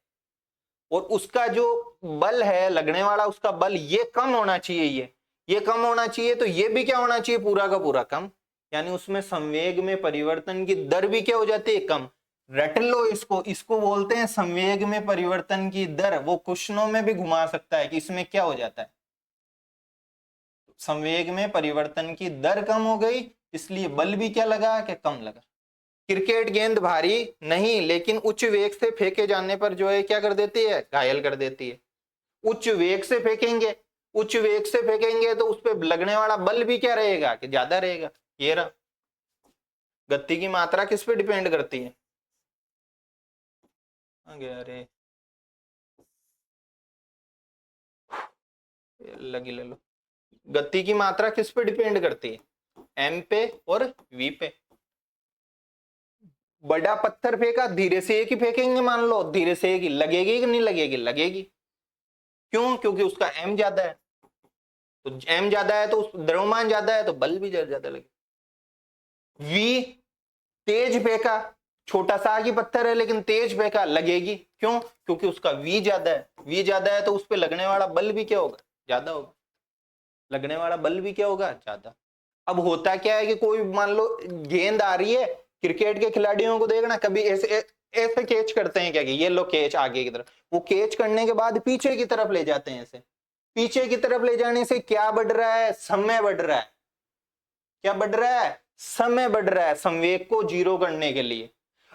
और उसका जो बल है लगने वाला, उसका बल ये कम होना चाहिए, ये कम होना चाहिए, तो ये भी क्या होना चाहिए, पूरा का पूरा कम, यानी उसमें संवेग में परिवर्तन की दर भी क्या हो जाती है, कम। रट लो इसको बोलते हैं संवेग में परिवर्तन की दर। वो क्वेश्चनों में भी घुमा सकता है कि इसमें क्या हो जाता है, संवेग में परिवर्तन की दर कम हो गई इसलिए बल भी क्या लगा, कि कम लगा। क्रिकेट गेंद भारी नहीं लेकिन उच्च वेग से फेंके जाने पर जो है क्या कर देती है, घायल कर देती है। उच्च वेग से फेंकेंगे, उच्च वेग से फेंकेंगे तो उस पर लगने वाला बल भी क्या रहेगा, कि ज्यादा रहेगा। ये रहा, गति की मात्रा किस पे डिपेंड करती है, अरे लगी ले लो, गति की मात्रा किस पे डिपेंड करती है, m पे और v पे। बड़ा पत्थर फेंका, धीरे से एक ही फेंकेंगे, मान लो धीरे से एक ही, लगेगी कि नहीं लगेगी, लगेगी। क्यों, क्योंकि उसका m ज्यादा है, तो m ज्यादा है तो द्रव्यमान ज्यादा है तो बल भी ज्यादा लगेगा। v तेज फेंका, छोटा सा ही पत्थर है लेकिन तेज फेंका, लगेगी, क्यों, क्योंकि उसका v ज्यादा है, v ज्यादा है तो उस पर लगने वाला बल भी क्या होगा, ज्यादा होगा, लगने वाला बल भी क्या होगा, ज्यादा। अब होता क्या है कि कोई मान लो गेंद आ रही है, क्रिकेट के खिलाड़ियों को देखना, कभी ऐसे ऐसे कैच करते हैं क्या कि ये लो कैच आगे की तरफ, वो कैच करने के बाद पीछे की तरफ ले जाते हैं। ऐसे पीछे की तरफ ले जाने से क्या बढ़ रहा है, समय बढ़ रहा है। क्या बढ़ रहा है, समय बढ़ रहा है, संवेग को जीरो करने के लिए।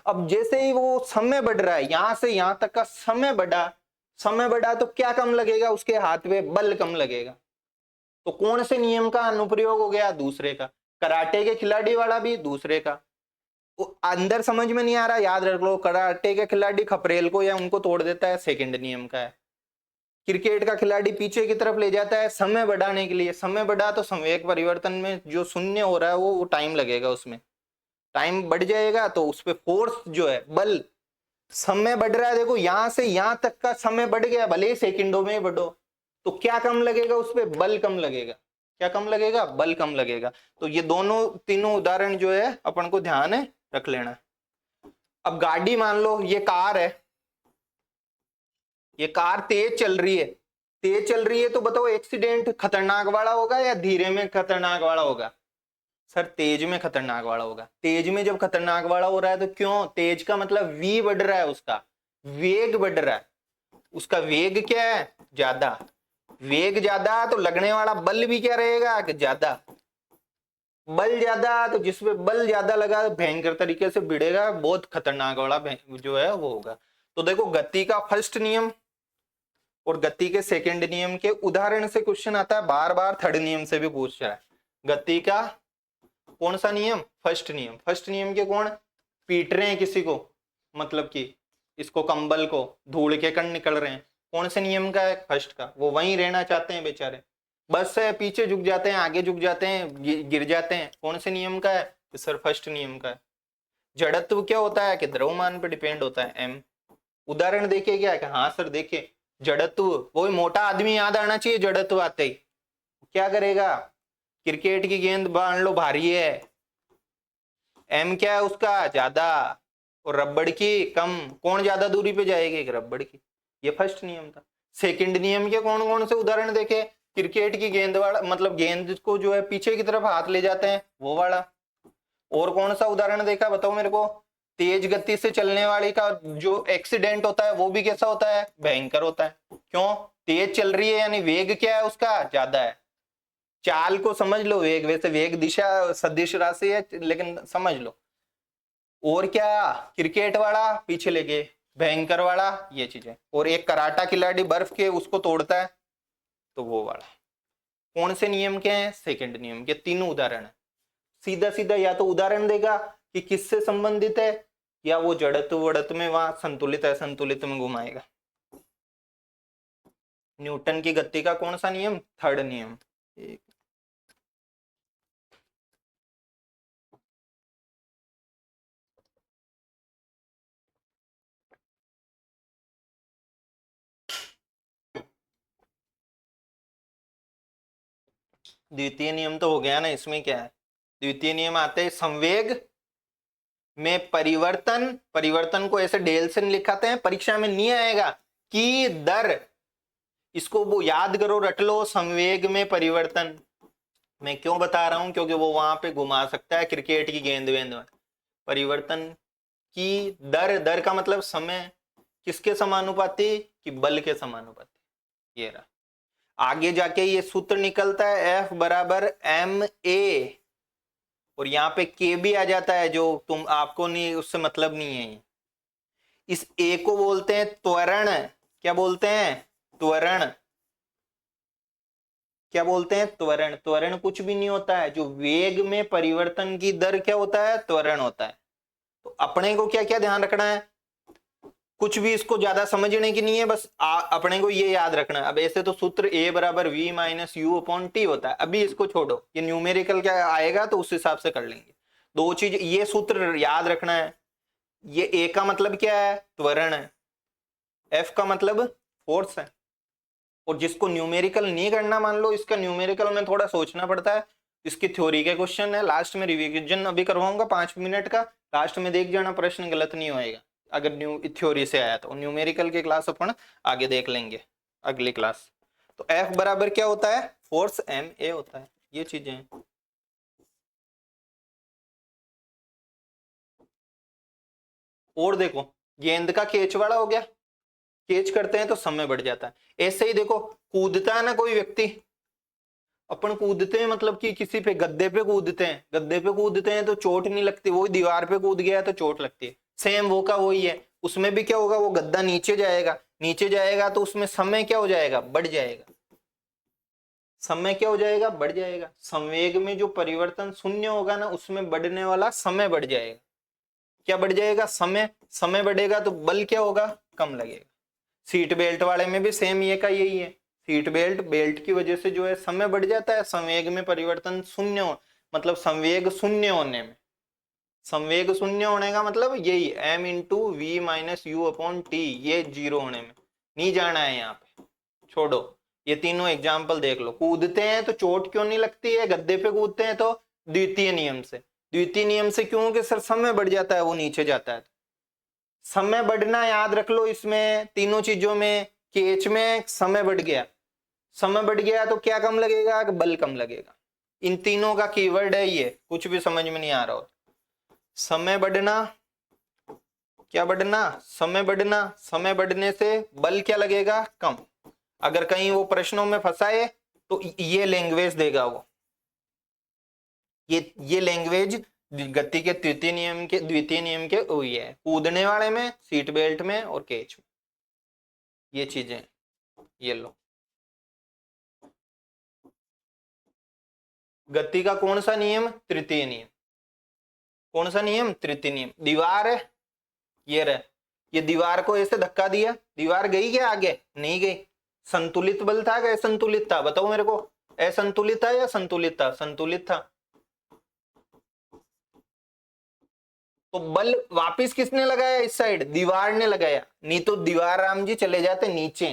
अब जैसे ही वो समय बढ़ रहा है, यहां से यहां तक का समय बढ़ा, समय बढ़ा तो क्या कम लगेगा उसके हाथ में, बल कम लगेगा। तो कौन से नियम का अनुप्रयोग हो गया, दूसरे का। कराटे के खिलाड़ी वाला भी दूसरे का। वो अंदर समझ में नहीं आ रहा, याद रख लो, कराटे के खिलाड़ी खपरेल को या उनको तोड़ देता है, सेकंड नियम का है। क्रिकेट का खिलाड़ी पीछे की तरफ ले जाता है समय बढ़ाने के लिए, समय बढ़ा तो संवेग परिवर्तन में जो शून्य हो रहा है वो टाइम लगेगा, उसमें टाइम बढ़ जाएगा, तो उस पर फोर्स जो है, बल, समय बढ़ रहा है, देखो यहां से यहां तक का समय बढ़ गया, भले ही सेकंडों में बढ़ो, तो क्या कम लगेगा उस पर, बल कम लगेगा। क्या कम लगेगा, बल कम लगेगा। तो ये दोनों तीनों उदाहरण जो है अपन को ध्यान है रख लेना। अब गाड़ी मान लो, ये कार है, ये कार तेज चल रही है, तेज चल रही है, तो बताओ एक्सीडेंट खतरनाक वाला होगा या धीरे में खतरनाक वाला होगा। सर तेज में खतरनाक वाला होगा। तेज में जब खतरनाक वाला हो रहा है तो क्यों, तेज का मतलब वी बढ़ रहा है, उसका वेग बढ़ रहा है, उसका वेग क्या है, ज्यादा। वेग ज्यादा तो लगने वाला बल भी क्या रहेगा, कि ज्यादा। बल ज्यादा तो जिसपे बल ज्यादा लगा भयंकर तरीके से भिड़ेगा, बहुत खतरनाक वाला जो है वो होगा। तो देखो गति का फर्स्ट नियम और गति के सेकंड नियम के उदाहरण से क्वेश्चन आता है, बार बार थर्ड नियम से भी पूछ रहा है। गति का कौन सा नियम, फर्स्ट नियम। फर्स्ट नियम के कौन पीट रहे हैं किसी को, मतलब कि इसको, कंबल को, धूल के कण निकल रहे हैं, कौन से नियम का है, फर्स्ट का। वो वहीं रहना चाहते हैं बेचारे, बस है पीछे झुक जाते हैं, आगे झुक जाते हैं, गिर जाते हैं, कौन से नियम का है, तो सर फर्स्ट नियम का है। जड़त्व क्या होता है, कि द्रव्यमान पर डिपेंड होता है, एम। उदाहरण देखिए क्या है, हाँ सर देखिए, जड़त्व, वो मोटा आदमी याद आना चाहिए, जड़त्व आते ही क्या करेगा, क्रिकेट की गेंद मान लो भारी है, एम क्या है उसका, ज्यादा, और रबड़ की कम, कौन ज्यादा दूरी पे जाएगी, रबड़ की। ये फर्स्ट नियम था। सेकंड नियम के कौन कौन से उदाहरण देखे, क्रिकेट की गेंद वाला, मतलब गेंद को जो है पीछे की तरफ हाथ ले जाते हैं वो वाला। और कौन सा उदाहरण देखा बताओ मेरे को, तेज गति से चलने वाली का जो एक्सीडेंट होता है वो भी कैसा होता है, भयंकर होता है। क्यों, तेज चल रही है यानी वेग क्या है उसका, ज्यादा है। चाल को समझ लो, वेग, वैसे वेग दिशा सदिश राशि है लेकिन समझ लो। और क्या, क्रिकेट वाला पीछे लेके, भयंकर वाला, ये चीजें। और एक कराटा खिलाड़ी बर्फ के उसको तोड़ता है, तो वो वाला। कौन से नियम के हैं, सेकंड नियम के। तीनों उदाहरण है। सीधा सीधा या तो उदाहरण देगा कि किससे संबंधित है, या वो जड़त्व वड़त्व में वहां संतुलित है संतुलित में घुमाएगा। न्यूटन की गति का कौन सा नियम, थर्ड नियम। द्वितीय नियम तो हो गया ना, इसमें क्या है, द्वितीय नियम आते हैं संवेग में परिवर्तन। परिवर्तन को ऐसे डेल से लिखाते हैं, परीक्षा में नहीं आएगा कि दर, इसको वो याद करो, रट लो, संवेग में परिवर्तन। मैं क्यों बता रहा हूं, क्योंकि वो वहां पे घुमा सकता है क्रिकेट की गेंद वेंद में। परिवर्तन की दर, दर का मतलब समय, किसके समानुपाती, कि बल के समानुपाती। ये रहा। आगे जाके ये सूत्र निकलता है, एफ बराबर एम ए, और यहाँ पे के भी आ जाता है, जो तुम आपको नहीं, उससे मतलब नहीं है। इस ए को बोलते हैं त्वरण। क्या बोलते हैं, त्वरण। क्या बोलते हैं, त्वरण। त्वरण कुछ भी नहीं होता है, जो वेग में परिवर्तन की दर क्या होता है, त्वरण होता है। तो अपने को क्या क्या ध्यान रखना है, कुछ भी इसको ज्यादा समझने की नहीं है, बस अपने को ये याद रखना है। अब ऐसे तो सूत्र ए बराबर V minus U upon T होता है, अभी इसको छोड़ो, ये न्यूमेरिकल क्या आएगा तो उस हिसाब से कर लेंगे। दो चीज, ये सूत्र याद रखना है। ये ए का मतलब क्या है, त्वरण है, एफ का मतलब फोर्स है। और जिसको न्यूमेरिकल नहीं करना, मान लो इसका न्यूमेरिकल में थोड़ा सोचना पड़ता है, इसकी थ्योरी के क्वेश्चन है, लास्ट में रिवीजन अभी करवाऊंगा 5 मिनट का, लास्ट में देख जाना, प्रश्न गलत नहीं होएगा अगर न्यू थ्योरी से आया तो। न्यूमेरिकल के क्लास अपन आगे देख लेंगे अगली क्लास। तो एफ बराबर क्या होता है, फोर्स एम ए होता है, ये चीजें हैं। और देखो गेंद का कैच वाला हो गया, कैच करते हैं तो समय बढ़ जाता है। ऐसे ही देखो कूदता है ना कोई व्यक्ति, अपन कूदते हैं मतलब कि किसी पे गद्दे पे कूदते हैं, गद्दे पे कूदते हैं तो चोट नहीं लगती, वही दीवार पे कूद गया तो चोट लगती है। सेम वो का वही है, उसमें भी क्या होगा, वो गद्दा नीचे जाएगा, नीचे जाएगा तो उसमें समय क्या हो जाएगा, बढ़ जाएगा। समय क्या हो जाएगा, बढ़ जाएगा। संवेग में जो परिवर्तन शून्य होगा ना, उसमें बढ़ने वाला समय बढ़ जाएगा। क्या बढ़ जाएगा, समय। समय बढ़ेगा तो बल क्या होगा, कम लगेगा। सीट बेल्ट वाले में भी सेम ये का यही है, सीट बेल्ट, बेल्ट की वजह से जो है समय बढ़ जाता है, संवेग में परिवर्तन शून्य हो, मतलब संवेग शून्य होने में, संवेग शून्य होने का मतलब यही m into V minus U upon T, ये जीरो होने में। नहीं जाना है यहाँ पे, छोड़ो। ये तीनों एग्जाम्पल देख लो। कूदते हैं तो चोट क्यों नहीं लगती है, गद्दे पे कूदते हैं तो द्वितीय नियम से। द्वितीय नियम से क्यों, कि सर समय बढ़ जाता है, वो नीचे जाता है। समय बढ़ना याद रख लो, इसमें तीनों चीजों में, केच में समय बढ़ गया, समय बढ़ गया तो क्या कम लगेगा, बल कम लगेगा। इन तीनों का कीवर्ड है ये, कुछ भी समझ में नहीं आ रहा हो। समय बढ़ना, क्या बढ़ना, समय बढ़ना, समय बढ़ने से बल क्या लगेगा, कम। अगर कहीं वो प्रश्नों में फंसाए तो ये लैंग्वेज देगा वो, ये लैंग्वेज गति के द्वितीय नियम के वही है, कूदने वाले में, सीट बेल्ट में और केच में, ये चीजें। ये लो, गति का कौन सा नियम, तृतीय नियम। कौन सा नियम, तृतीय नियम। दीवार है, ये रहे, ये दीवार को ऐसे धक्का दिया, दीवार गई क्या आगे, नहीं गई। संतुलित बल था कि असंतुलित था, बताओ मेरे को। असंतुलित था या संतुलित था, संतुलित था। तो बल वापिस किसने लगाया, इस साइड दीवार ने लगाया, नहीं तो दीवार राम जी चले जाते नीचे।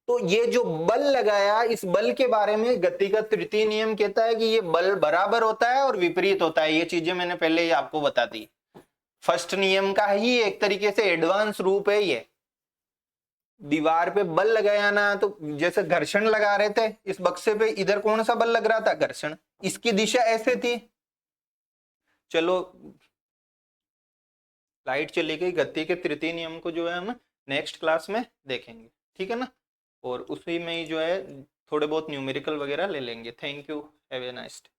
तो ये जो बल लगाया, इस बल के बारे में गति का तृतीय नियम कहता है कि ये बल बराबर होता है और विपरीत होता है। ये चीजें मैंने पहले ही आपको बता दी। फर्स्ट नियम का ही एक तरीके से एडवांस रूप है ये। दीवार पे बल लगाया ना, तो जैसे घर्षण लगा रहे थे इस बक्से पे, इधर कौन सा बल लग रहा था, घर्षण। इसकी दिशा ऐसे थी। चलो लाइट चली गई, गति के तृतीय नियम को जो है हम नेक्स्ट क्लास में देखेंगे, ठीक है ना। और उसी में ही जो है थोड़े बहुत न्यूमेरिकल वगैरह ले लेंगे। Thank you, have a nice day.